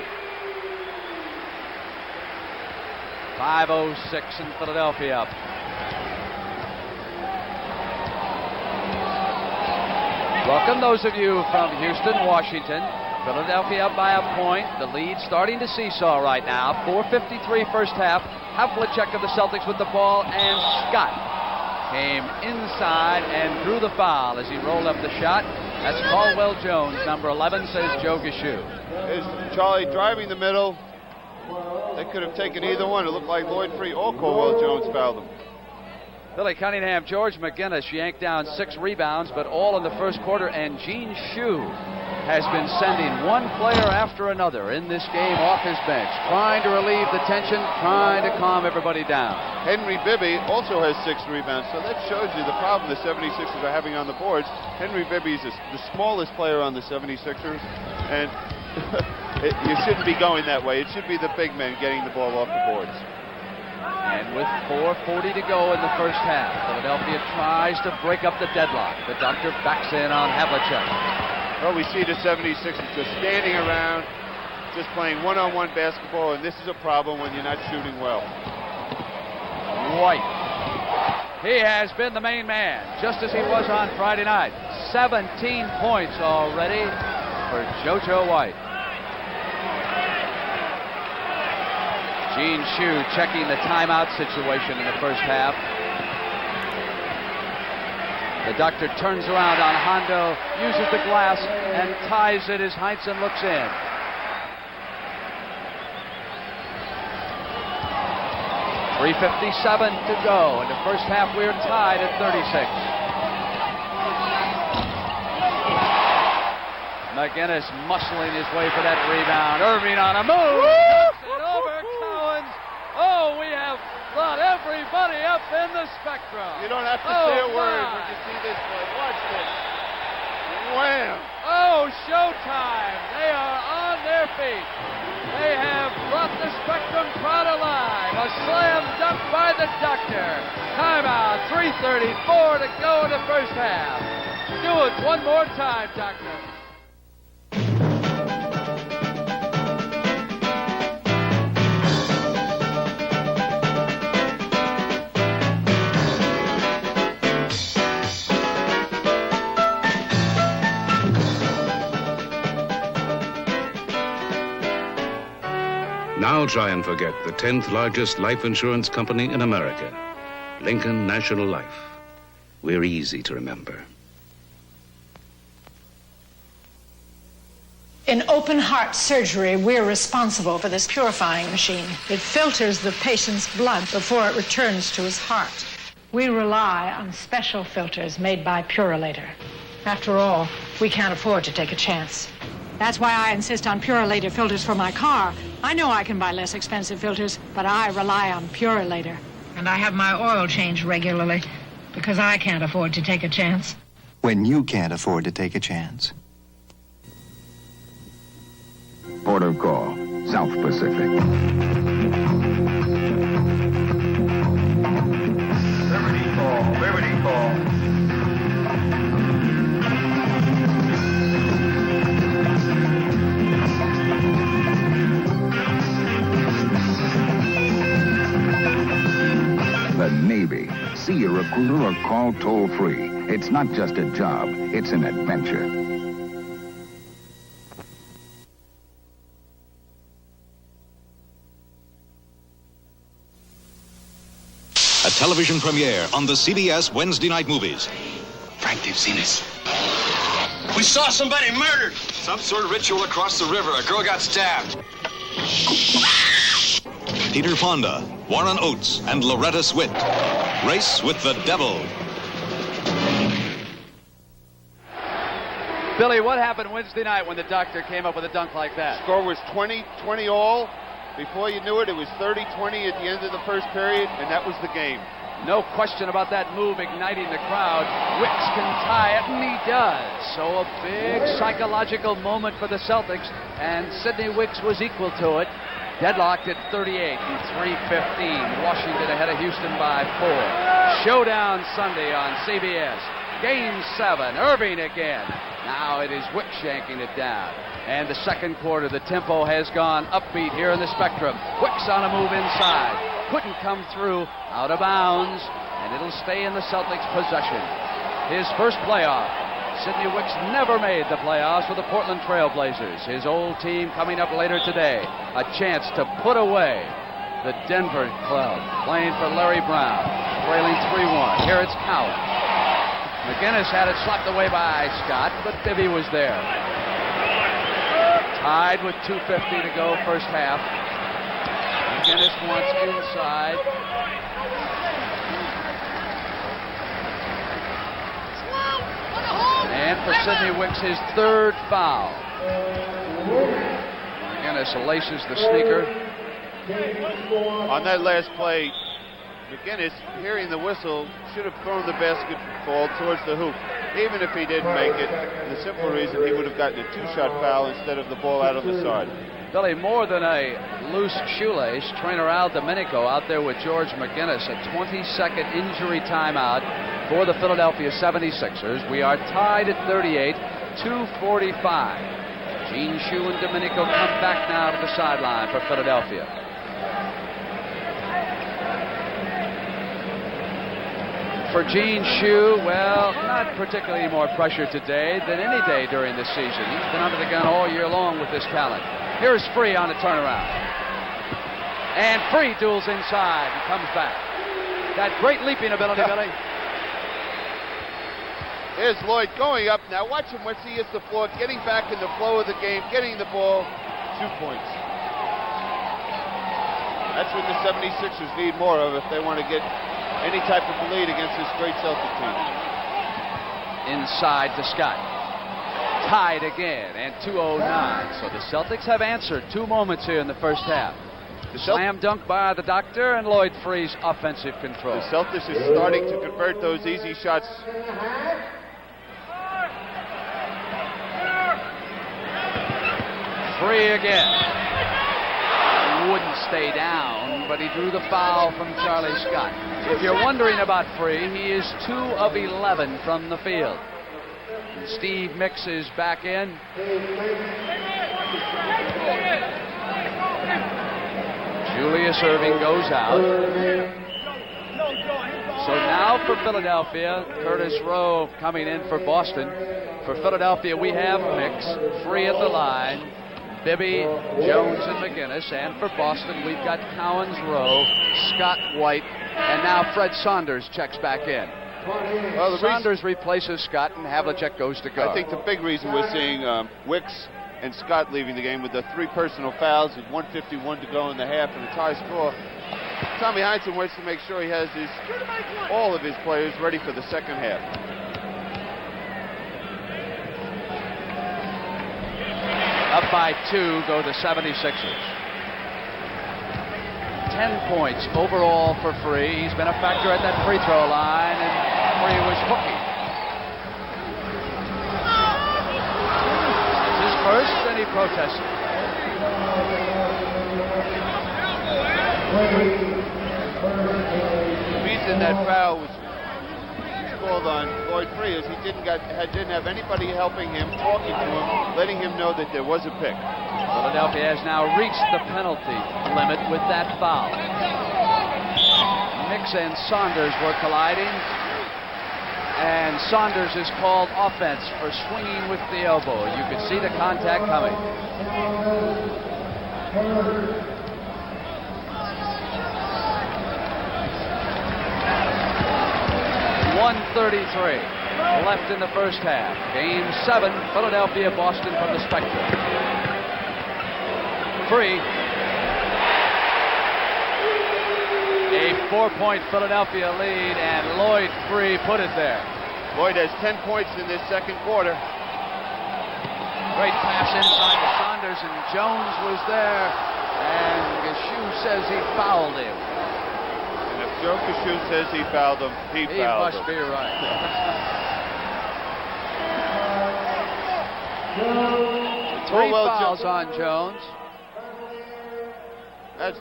5:06 in Philadelphia. Welcome those of you from Houston, Washington. Philadelphia up by a point. The lead starting to seesaw right now. 4:53 first half. Havlicek of the Celtics with the ball, and Scott came inside and drew the foul as he rolled up the shot. That's Caldwell Jones, number 11, says Joe Gashu. Is Charlie driving the middle? They could have taken either one. It looked like Lloyd free or Caldwell Jones fouled him. Billy Cunningham, George McGinnis yanked down 6 rebounds, but all in the first quarter, and Gene Shue has been sending one player after another in this game off his bench, trying to relieve the tension, trying to calm everybody down. Henry Bibby also has 6 rebounds, so that shows you the problem the 76ers are having on the boards. Henry Bibby is the smallest player on the 76ers, and you shouldn't be going that way. It should be the big men getting the ball off the boards. And with 4:40 to go in the first half, Philadelphia tries to break up the deadlock. The doctor backs in on Havlicek. Well, we see the 76ers just standing around, just playing one-on-one basketball, and this is a problem when you're not shooting well. White. He has been the main man, just as he was on Friday night. 17 points already for JoJo White. Gene Shue checking the timeout situation in the first half. The doctor turns around on Hondo, uses the glass, and ties it as Heinsohn looks in. .357 to go. In the first half, we are tied at 36. McGinnis muscling his way for that rebound. Erving on a move. It over Cowens. Oh, we have brought everybody up in the spectrum. You don't have to say a word when you see this play. Watch this. Wham! Oh, showtime. They are on their feet. They have brought the spectrum crowd alive. A slam dunk by the doctor. Timeout. 3:34 to go in the first half. Do it one more time, doctor. Now try and forget the 10th largest life insurance company in America, Lincoln National Life. We're easy to remember. In open heart surgery, we're responsible for this purifying machine. It filters the patient's blood before it returns to his heart. We rely on special filters made by Purolator. After all, we can't afford to take a chance. That's why I insist on Purolator filters for my car. I know I can buy less expensive filters, but I rely on Purolator. And I have my oil changed regularly because I can't afford to take a chance. When you can't afford to take a chance. Port of call, South Pacific. Liberty call, Liberty call. The Navy. See a recruiter or call toll-free. It's not just a job, it's an adventure. A television premiere on the CBS Wednesday night movies. Frank, they've seen us. We saw somebody murdered. Some sort of ritual across the river. A girl got stabbed. Peter Fonda, Warren Oates, and Loretta Swit. Race with the Devil. Billy, what happened Wednesday night when the doctor came up with a dunk like that? Score was 20 all. Before you knew it, it was 30-20 at the end of the first period, and that was the game. No question about that move igniting the crowd. Wicks can tie it, and he does. So a big psychological moment for the Celtics, and Sidney Wicks was equal to it. Deadlocked at 38 and 3:15. Washington ahead of Houston by 4. Showdown Sunday on CBS. Game 7. Erving again. Now it is Wicks yanking it down. And the second quarter, the tempo has gone upbeat here in the Spectrum. Wicks on a move inside. Couldn't come through. Out of bounds. And it'll stay in the Celtics' possession. His first playoff. Sidney Wicks never made the playoffs with the Portland Trail Blazers. His old team coming up later today. A chance to put away the Denver club, playing for Larry Brown, trailing 3-1. Here it's Cowens. McGinnis had it slapped away by Scott, but Bibby was there. Tied with 2:50 to go first half. McGinnis wants inside. And for Sidney Wicks, his third foul. McGinnis laces the sneaker. On that last play, McGinnis, hearing the whistle, should have thrown the basketball towards the hoop. Even if he didn't make it, the simple reason he would have gotten a two-shot foul instead of the ball out on the side. Billy, more than a loose shoelace, trainer Al Domenico out there with George McGinnis, a 20-second injury timeout for the Philadelphia 76ers. We are tied at 38, 2:45. Gene Shue and Domenico come back now to the sideline for Philadelphia. For Gene Shue, well, not particularly more pressure today than any day during this season. He's been under the gun all year long with this talent. Here's Free on the turnaround. And Free duels inside and comes back. That great leaping ability, Billy. Here's Lloyd going up. Now watch him once he hits the floor, getting back in the flow of the game, getting the ball. 2 points. That's what the 76ers need more of if they want to get any type of a lead against this great Celtic team. Inside to Scott. Tied again, and 2:09. So the Celtics have answered 2 moments here in the first half. The slam dunk by the Doctor, and Lloyd frees offensive control. The Celtics is starting to convert those easy shots. Free again. He wouldn't stay down, but he drew the foul from Charlie Scott. If you're wondering about Free, he is 2 of 11 from the field. And Steve Mix is back in. Julius Erving goes out. So now for Philadelphia, Curtis Rowe coming in for Boston. For Philadelphia, we have Mix, Free at the line, Bibby, Jones, and McGinnis. And for Boston, we've got Cowens, Rowe, Scott, White, and now Fred Saunders checks back in. Well, Saunders replaces Scott, and Havlicek goes to guard. I think the big reason we're seeing Wicks and Scott leaving the game with the 3 personal fouls with 1:51 to go in the half and a tie score. Tommy Heinsohn wants to make sure he has all of his players ready for the second half. Up by 2 go the 76ers. 10 points overall for Free. He's been a factor at that free throw line, and Free was hooking. It's his first, and he protested. The reason that foul was called on Lloyd Free is he didn't have anybody helping him, talking to him, letting him know that there was a pick. Philadelphia has now reached the penalty limit with that foul. Mix and Saunders were colliding, and Saunders is called offense for swinging with the elbow. You could see the contact coming. 1:33 left in the first half. Game 7, Philadelphia, Boston from the Spectrum. Free. A 4-point Philadelphia lead, and Lloyd Free put it there. Lloyd has 10 points in this second quarter. Great pass inside to Saunders, and Jones was there, and Gashu says he fouled him. And if Joe Gashu says he fouled him, he fouled him. He must be right. 3 fouls on Jones. That's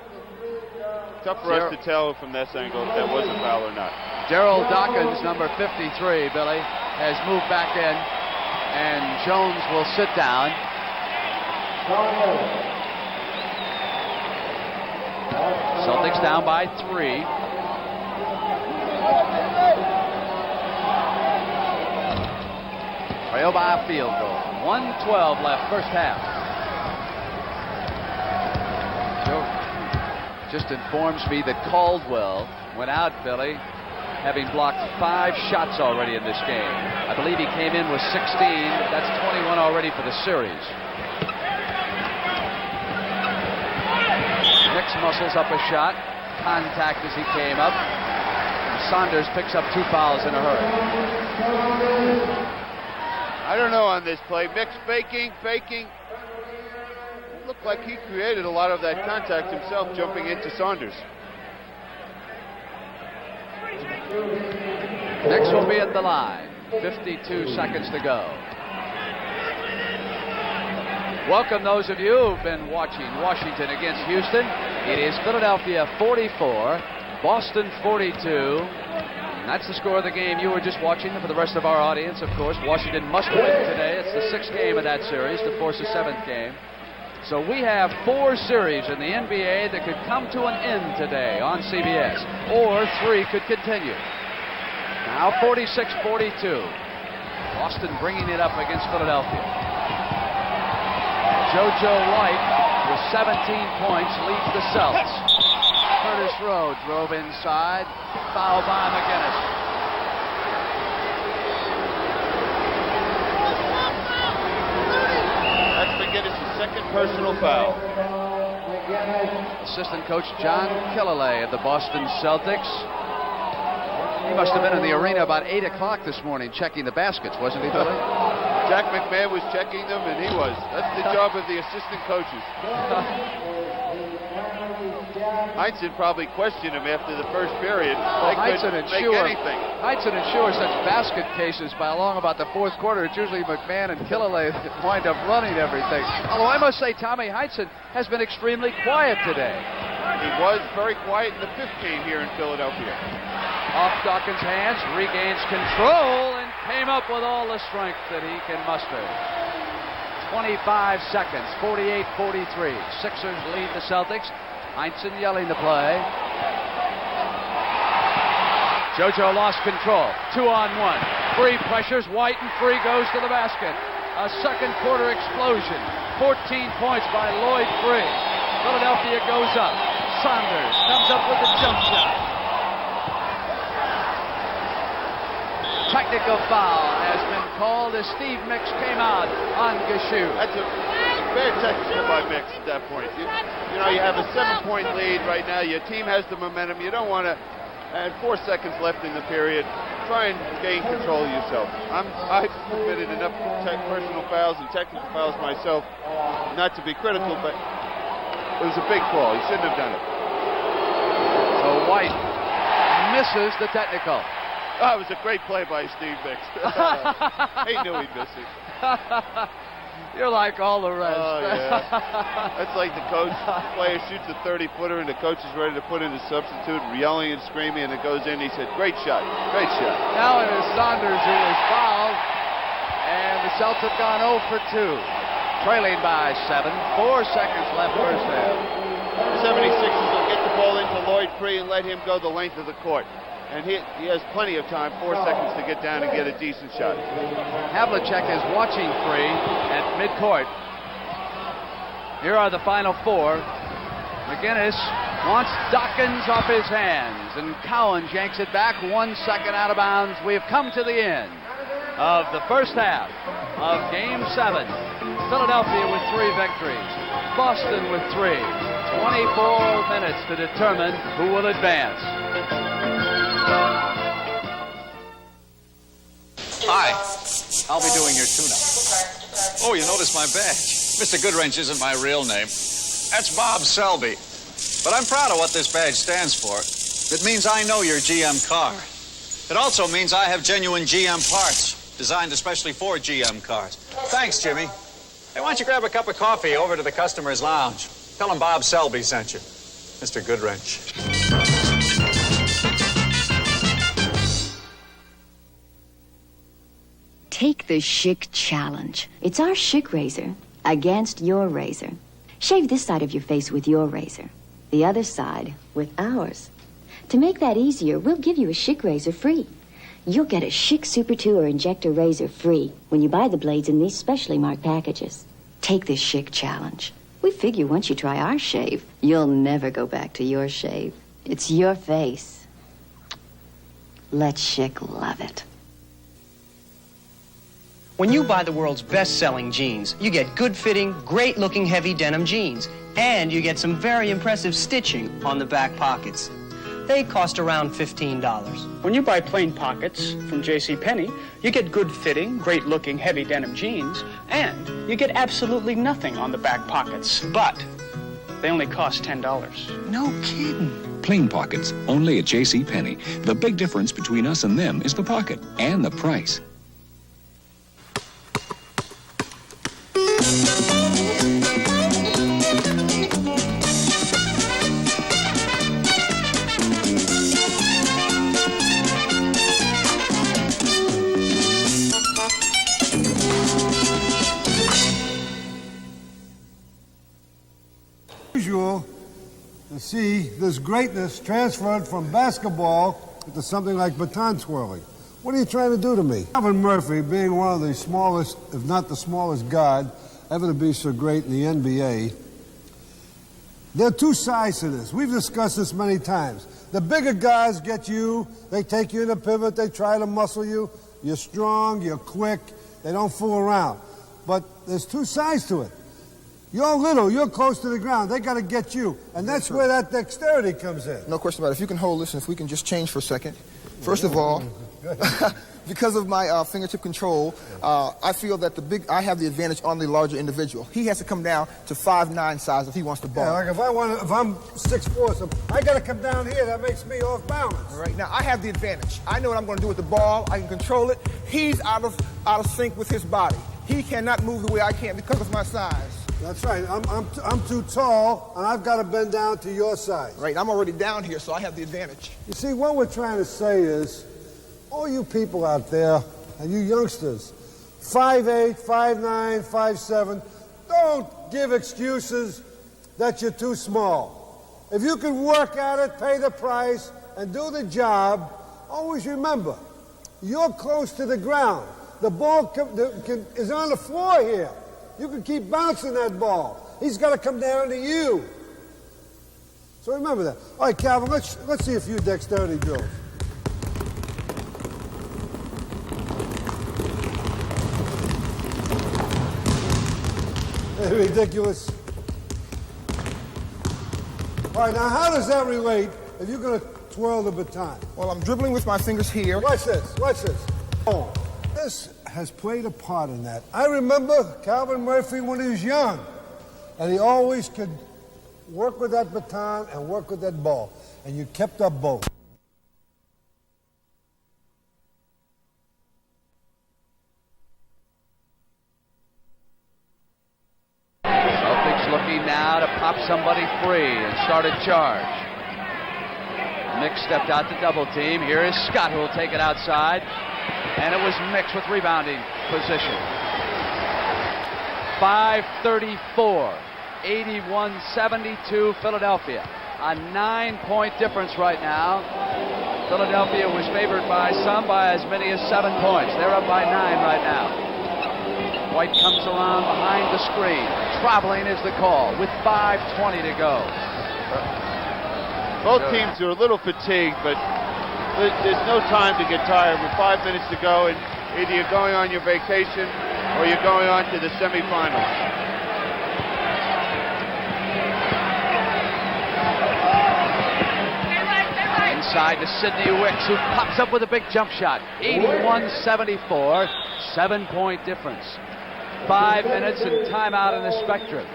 tough for us to tell from this angle if that was a foul or not. Daryl Dawkins, number 53, Billy, has moved back in, and Jones will sit down. Celtics down by 3. Trail by a field goal. 1:12 left, first half. Joe just informs me that Caldwell went out, Billy, having blocked 5 shots already in this game. I believe he came in with 16. That's 21 already for the series. Mix muscles up a shot. Contact as he came up. And Saunders picks up 2 fouls in a hurry. I don't know on this play. Mix faking. It looked like he created a lot of that contact himself, jumping into Saunders. Mix will be at the line. 52 seconds to go. Welcome those of you who've been watching Washington against Houston. It is Philadelphia 44, Boston 42. And that's the score of the game you were just watching. For the rest of our audience, of course, Washington must win today. It's the 6th game of that series to force a 7th game. So we have 4 series in the NBA that could come to an end today on CBS, or 3 could continue. Now 46-42. Boston bringing it up against Philadelphia. JoJo White with 17 points leads the Celts. Curtis Rowe drove inside. Foul by McGinnis. McGinnis' second personal foul. Assistant coach John Killalay of the Boston Celtics. He must have been in the arena about 8 o'clock this morning checking the baskets, wasn't he, Billy? Jack McMahon was checking them, and he was. That's the job of the assistant coaches. Heinsohn probably questioned him after the first period. They couldn't make anything. Heinsohn and Shue are such basket cases by along about the fourth quarter. It's usually McMahon and Killalay that wind up running everything. Although I must say Tommy Heinsohn has been extremely quiet today. He was very quiet in the fifth game here in Philadelphia. Off Dawkins' hands, regains control, and came up with all the strength that he can muster. 25 seconds, 48-43. Sixers lead the Celtics. Heinsohn yelling the play. JoJo lost control. 2-on-1. Free pressures. White and Free goes to the basket. A second quarter explosion. 14 points by Lloyd Free. Philadelphia goes up. Saunders comes up with the jump shot. Technical foul has been called as Steve Mix came out on Gushue. That's a bad technical by Mix at that point. You know, you have a 7-point lead right now. Your team has the momentum. You don't want to, and 4 seconds left in the period, try and gain control of yourself. I've committed enough personal fouls and technical fouls myself not to be critical, but it was a big call. He shouldn't have done it. So White misses the technical. Oh, it was a great play by Steve Mix. He knew he'd miss it. You're like all the rest. Oh, yeah. That's like the coach. The player shoots a 30-footer, and the coach is ready to put in a substitute, yelling and screaming, and it goes in. He said, great shot, great shot. Now it is Saunders who is fouled, and the Celtics have gone 0 for 2. Trailing by 7. 4 seconds left first half. The 76ers will get the ball into Lloyd Free and let him go the length of the court. And he has plenty of time, 4 seconds to get down and get a decent shot. Havlicek is watching Free at midcourt. Here are the final 4. McGinnis wants Dawkins off his hands, and Cowens yanks it back 1 second out of bounds. We have come to the end of the first half of Game 7. Philadelphia with 3 victories. Boston with 3. 24 minutes to determine who will advance. Hi. I'll be doing your tune-up. Oh, you notice my badge. Mr. Goodwrench isn't my real name. That's Bob Selby. But I'm proud of what this badge stands for. It means I know your GM car. It also means I have genuine GM parts, designed especially for GM cars. Thanks, Jimmy. Hey, why don't you grab a cup of coffee over to the customer's lounge? Tell him Bob Selby sent you. Mr. Goodwrench. Take the Schick Challenge. It's our Schick razor against your razor. Shave this side of your face with your razor, the other side with ours. To make that easier, we'll give you a Schick razor free. You'll get a Schick Super 2 or Injector razor free when you buy the blades in these specially marked packages. Take the Schick Challenge. We figure once you try our shave, you'll never go back to your shave. It's your face. Let Schick love it. When you buy the world's best-selling jeans, you get good-fitting, great-looking heavy denim jeans. And you get some very impressive stitching on the back pockets. They cost around $15. When you buy plain pockets from JCPenney, you get good-fitting, great-looking heavy denim jeans, and you get absolutely nothing on the back pockets. But they only cost $10. No kidding. Plain pockets, only at JCPenney. The big difference between us and them is the pocket and the price. Usual to see this greatness transferred from basketball into something like baton twirling. What are you trying to do to me? Alvin Murphy, being one of the smallest, if not the smallest guard ever to be so great in the NBA, there are 2 sides to this. We've discussed this many times. The bigger guys get you, they take you in the pivot, they try to muscle you. You're strong, you're quick, they don't fool around. But there's 2 sides to it. You're little, you're close to the ground. They got to get you. And that's where that dexterity comes in. No question about it. If you can hold this and if we can just change for a second. First of all, because of my fingertip control, I feel that I have the advantage on the larger individual. He has to come down to 5'9" size if he wants to ball. Yeah, like if I'm 6'4", so I got to come down here. That makes me off balance. All right, now I have the advantage. I know what I'm going to do with the ball. I can control it. He's out of sync with his body. He cannot move the way I can because of my size. That's right. I'm too tall, and I've got to bend down to your size. Right, I'm already down here, so I have the advantage. You see, what we're trying to say is, all you people out there, and you youngsters, 5'8", 5'9", 5'7", don't give excuses that you're too small. If you can work at it, pay the price, and do the job, always remember, you're close to the ground. The ball is on the floor here. You can keep bouncing that ball. He's got to come down to you. So remember that. All right, Calvin, let's see a few dexterity drills. They're ridiculous. All right, now how does that relate if you're going to twirl the baton? Well, I'm dribbling with my fingers here. Watch this. Watch this. Oh, this has played a part in that. I remember Calvin Murphy when he was young, and he always could work with that baton and work with that ball, and you kept up both. Celtics looking now to pop somebody free and start a charge. Mick stepped out to double team. Here is Scott, who will take it outside. And it was Mix with rebounding position. 5:34, 81-72 Philadelphia. A 9-point difference right now. Philadelphia was favored by some by as many as 7 points. They're up by 9 right now. White comes around behind the screen. Traveling is the call with 5:20 to go. Both teams are a little fatigued, but there's no time to get tired. With 5 minutes to go, and either you're going on your vacation or you're going on to the semifinals. Inside to Sidney Wicks, who pops up with a big jump shot. 81-74, 7-point difference. 5 minutes and timeout in the Spectrum.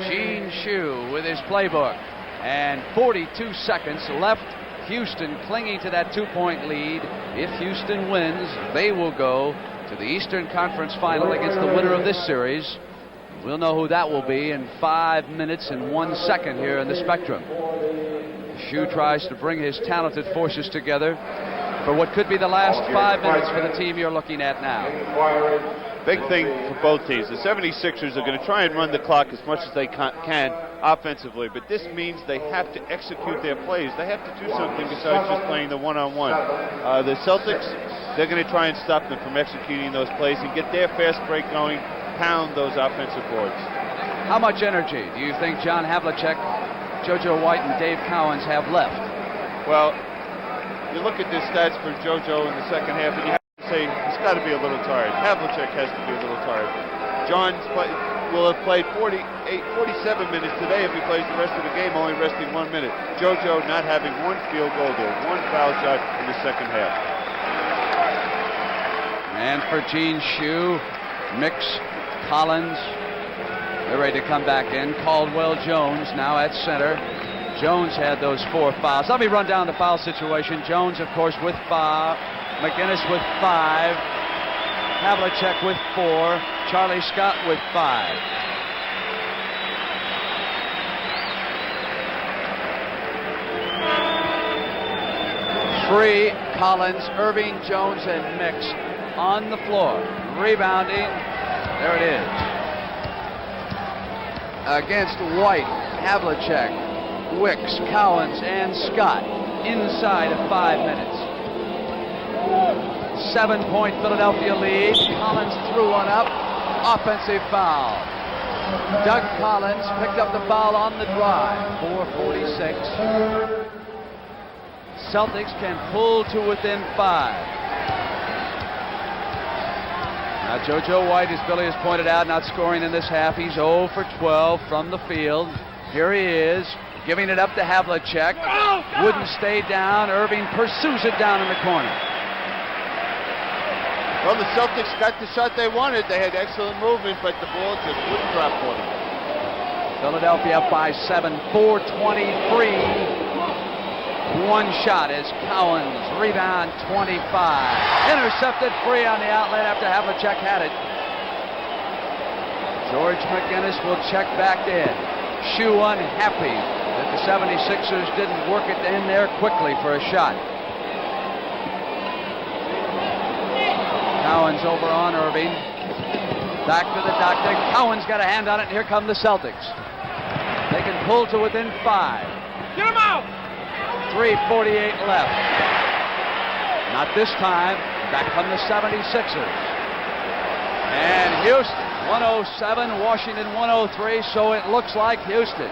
Gene Shue with his playbook. And 42 seconds left. Houston clinging to that 2-point lead. If Houston wins, they will go to the Eastern Conference Final against the winner of this series. We'll know who that will be in 5 minutes and 1 second here in the Spectrum. Shue tries to bring his talented forces together for what could be the last 5 minutes for the team you're looking at now. Big thing for both teams. The 76ers are going to try and run the clock as much as they can offensively, but this means they have to execute their plays. They have to do something besides just playing the one-on-one. The Celtics, they're going to try and stop them from executing those plays and get their fast break going, pound those offensive boards. How much energy do you think John Havlicek, JoJo White, and Dave Cowens have left? Well, you look at the stats for JoJo in the second half, and you have to say he's got to be a little tired. Havlicek has to be a little tired. John will have played 47 minutes today if he plays the rest of the game, only resting 1 minute. JoJo not having one field goal there, one foul shot in the second half. And for Gene Shue, Mix, Collins, they're ready to come back in. Caldwell Jones now at center. Jones had those 4 fouls. Let me run down the foul situation. Jones, of course, with 5. McGinnis with 5. Havlicek with 4. Charlie Scott with 5. Three, Collins, Erving, Jones, and Mix on the floor. Rebounding. There it is. Against White, Havlicek, Wicks, Cowens, and Scott inside of 5 minutes. 7-point Philadelphia lead. Collins threw one up. Offensive foul. Doug Collins picked up the foul on the drive. 4:46. Celtics can pull to within 5. Now JoJo White, as Billy has pointed out, not scoring in this half. He's 0 for 12 from the field. Here he is, giving it up to Havlicek. Wouldn't stay down. Erving pursues it down in the corner. Well, the Celtics got the shot they wanted. They had excellent movement, but the ball just wouldn't drop for them. Philadelphia up by 7, 4:23. One shot is Cowens, rebound 25. Intercepted free on the outlet after Havlicek had it. George McGinnis will check back in. Shoe unhappy that the 76ers didn't work it in there quickly for a shot. Cowens over on Erving. Back to the doctor. Cowens got a hand on it, and here come the Celtics. They can pull to within 5. Get him out! 3:48 left. Not this time. Back come the 76ers. And Houston, 107, Washington 103, so it looks like Houston.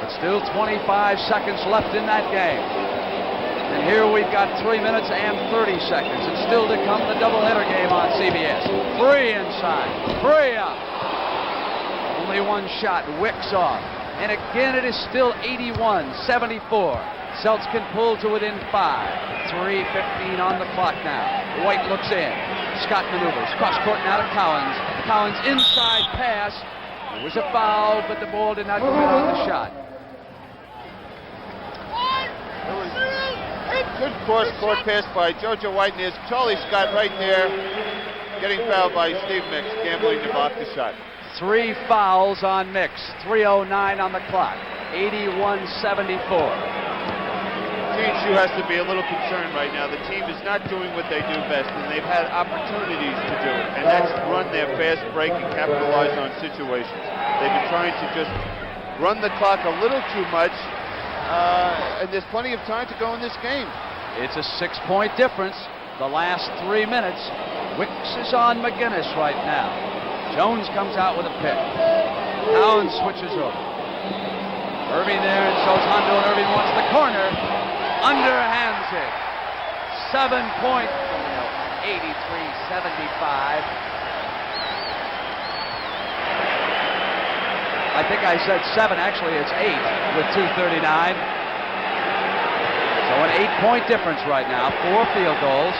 But still 25 seconds left in that game. And here we've got 3 minutes and 30 seconds. It's still to come, the doubleheader game on CBS. 3 inside, 3 up. Only one shot, Wicks off. And again, it is still 81-74. Celts can pull to within 5. 3:15 on the clock now. White looks in. Scott maneuvers. Cross court now to Cowens. Cowens inside pass. It was a foul, but the ball did not go in on the shot. Good cross-court pass by JoJo White, and there's Charlie Scott right there getting fouled by Steve Mix, gambling to block the shot. 3 fouls on Mix. 3:09 on the clock. 81-74. Gene Shue has to be a little concerned right now. The team is not doing what they do best, and they've had opportunities to do it, and that's run their fast break and capitalize on situations. They've been trying to just run the clock a little too much, and there's plenty of time to go in this game. It's a 6-point difference. The last 3 minutes. Wicks is on McGinnis right now. Jones comes out with a pick. Cowens switches over. Erving there, and so Hondo, and Erving wants the corner. Underhands it. 7-point. 83-75. I think I said 7. Actually, it's 8 with 2:39. So an 8-point difference right now. 4 field goals.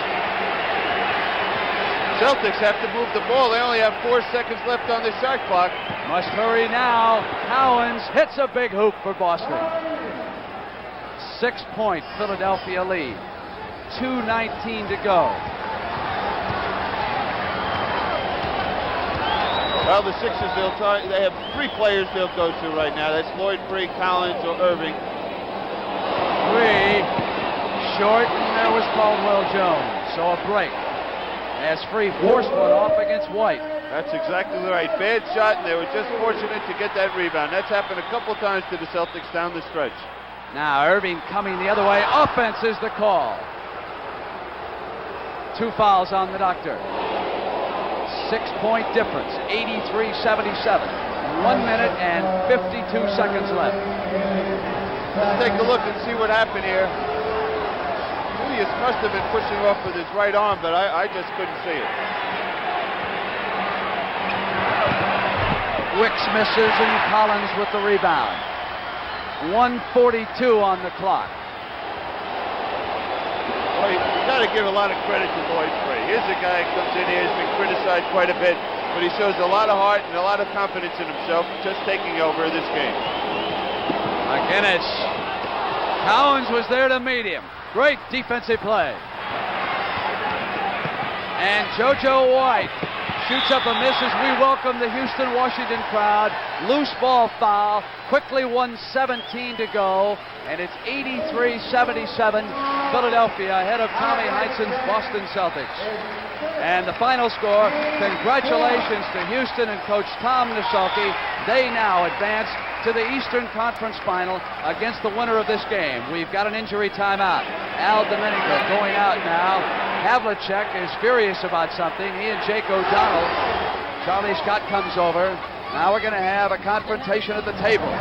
Celtics have to move the ball. They only have 4 seconds left on the shot clock. Must hurry now. Cowens hits a big hoop for Boston. 6-point Philadelphia lead. 2:19 to go. Well, the Sixers, they have 3 players they'll go to right now. That's Lloyd, Free, Cowens, or Erving. 3 short, and there was Caldwell Jones. So a break. As Free forced one off against White. That's exactly right. Bad shot, and they were just fortunate to get that rebound. That's happened a couple times to the Celtics down the stretch. Now Erving coming the other way. Offense is the call. 2 fouls on the doctor. 6-point difference. 83-77. 1 minute and 52 seconds left. Let's take a look and see what happened here. Julius must have been pushing off with his right arm, but I just couldn't see it. Wicks misses, and Collins with the rebound. 1:42 on the clock. Well, you got to give a lot of credit to Lloyd Free. Here's a guy who comes in here, has been criticized quite a bit, but he shows a lot of heart and a lot of confidence in himself, just taking over this game. McGinnis. Cowens was there to meet him. Great defensive play. And JoJo White shoots up and misses. We welcome the Houston-Washington crowd. Loose ball foul. Quickly 1:17 to go. And it's 83-77. Philadelphia ahead of Tommy Heinsohn's Boston Celtics. And the final score, congratulations to Houston and Coach Tom Nasalki. They now advance to the Eastern Conference Final against the winner of this game. We've got an injury timeout. Al Domenico going out now. Havlicek is furious about something. He and Jake O'Donnell. Charlie Scott comes over. Now we're going to have a confrontation at the table.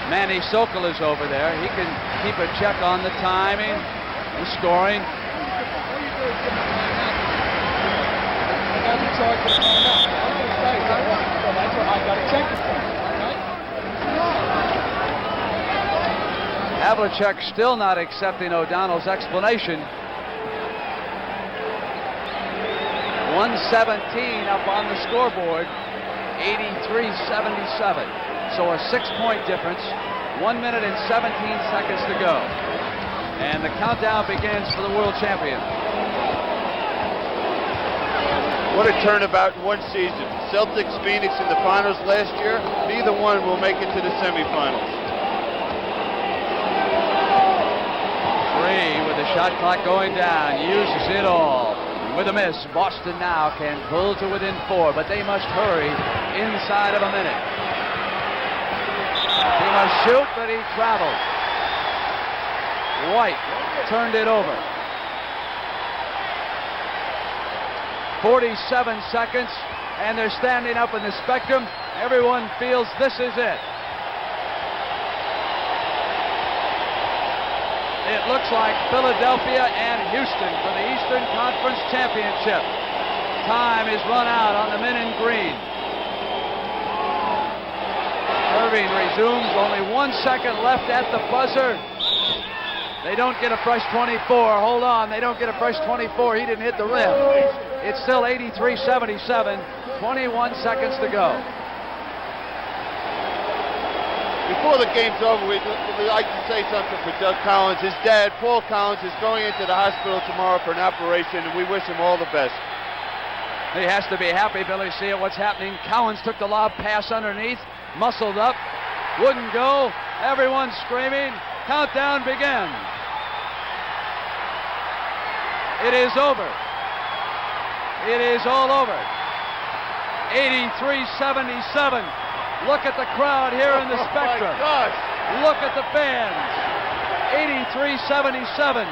Manny Sokol is over there. He can keep a check on the timing, the scoring. Havlicek still not accepting O'Donnell's explanation. 117 up on the scoreboard, 83-77. So a 6-point difference, 1 minute and 17 seconds to go. And the countdown begins for the world champion. What a turnabout in one season. Celtics, Phoenix in the finals last year. Neither one will make it to the semifinals. 3 with the shot clock going down. Uses it all. With a miss, Boston now can pull to within 4, but they must hurry inside of a minute. He must shoot, but he traveled. White turned it over. 47 seconds, and they're standing up in the spectrum. Everyone feels this is it. It looks like Philadelphia and Houston for the Eastern Conference Championship. Time is run out on the men in green. Erving resumes, only 1 second left at the buzzer. They don't get a fresh 24. Hold on, they don't get a fresh 24. He didn't hit the rim. It's still 83-77, 21 seconds to go. Before the game's over, we'd like to say something for Doug Cowens. His dad, Paul Cowens, is going into the hospital tomorrow for an operation, and we wish him all the best. He has to be happy, Billy, see what's happening. Cowens took the lob pass underneath, muscled up, wouldn't go. Everyone's screaming. Countdown begins. It is over. It is all over. 83-77. Look at the crowd here in the spectrum. Look at the fans. 83-77.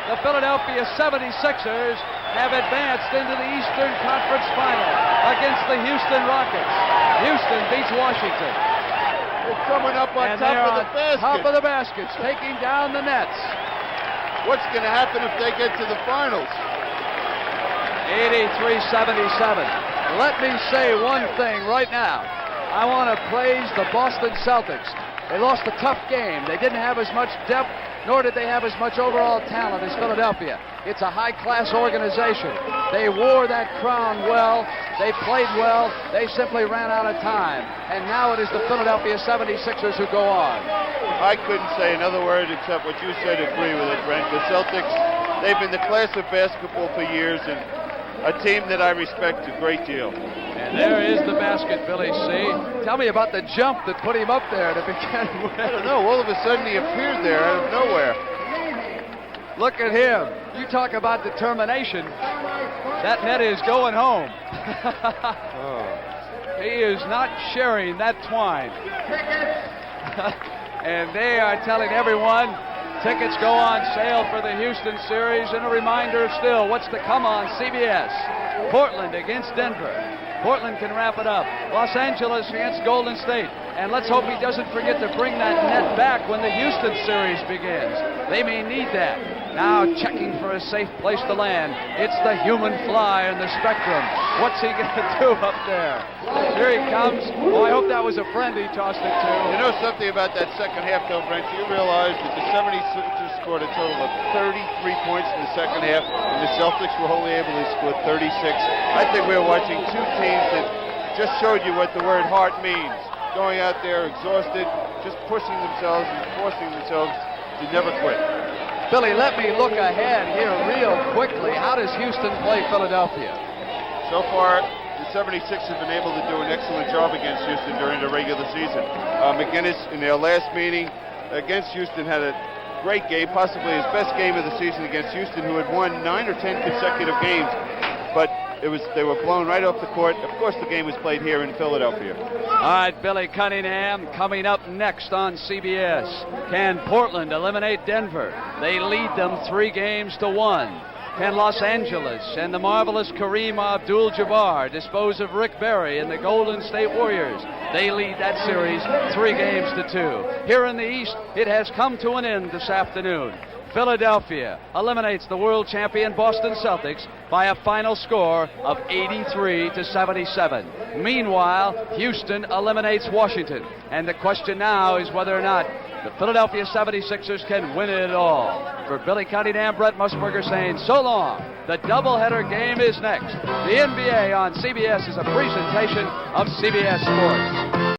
The Philadelphia 76ers have advanced into the Eastern Conference Final against the Houston Rockets. Houston beats Washington. They're coming up on top of the basket. Top of the baskets, taking down the nets. What's going to happen if they get to the finals? 83-77. Let me say one thing right now. I want to praise the Boston Celtics. They lost a tough game. They didn't have as much depth, nor did they have as much overall talent as Philadelphia. It's a high-class organization. They wore that crown well. They played well. They simply ran out of time. And now it is the Philadelphia 76ers who go on. I couldn't say another word except what you said. Agree with it, Brent. The Celtics, they've been the class of basketball for years, and a team that I respect a great deal. And there is the basket, Billy C. Tell me about the jump that put him up there to begin with. I don't know. All of a sudden he appeared there out of nowhere. Look at him. You talk about determination. That net is going home. He is not sharing that twine. And they are telling everyone tickets go on sale for the Houston series. And a reminder still what's to come on CBS. Portland against Denver. Portland can wrap it up. Los Angeles against Golden State. And let's hope he doesn't forget to bring that net back when the Houston series begins. They may need that. Now checking for a safe place to land. It's the human fly in the spectrum. What's he going to do up there? Here he comes. Oh, I hope that was a friend he tossed it to. You know something about that second half, though, Brent? You realize that the 76ers scored a total of 33 points in the second half, and the Celtics were only able to score 36. I think we were watching two teams that just showed you what the word heart means. Going out there exhausted, just pushing themselves and forcing themselves to never quit. Billy, let me look ahead here real quickly. How does Houston play Philadelphia? So far, the 76ers have been able to do an excellent job against Houston during the regular season. McGinnis, in their last meeting against Houston, had a great game, possibly his best game of the season against Houston, who had won 9 or 10 consecutive games. But they were blown right off the court. Of course, the game was played here in Philadelphia. All right, Billy Cunningham coming up next on CBS. Can Portland eliminate Denver? They lead them 3-1. Can Los Angeles and the marvelous Kareem Abdul-Jabbar dispose of Rick Barry and the Golden State Warriors? They lead that series 3-2. Here in the East, it has come to an end this afternoon. Philadelphia eliminates the world champion Boston Celtics by a final score of 83-77. Meanwhile, Houston eliminates Washington. And the question now is whether or not the Philadelphia 76ers can win it all. For Billy Cunningham, Brett Musburger saying so long. The doubleheader game is next. The NBA on CBS is a presentation of CBS Sports.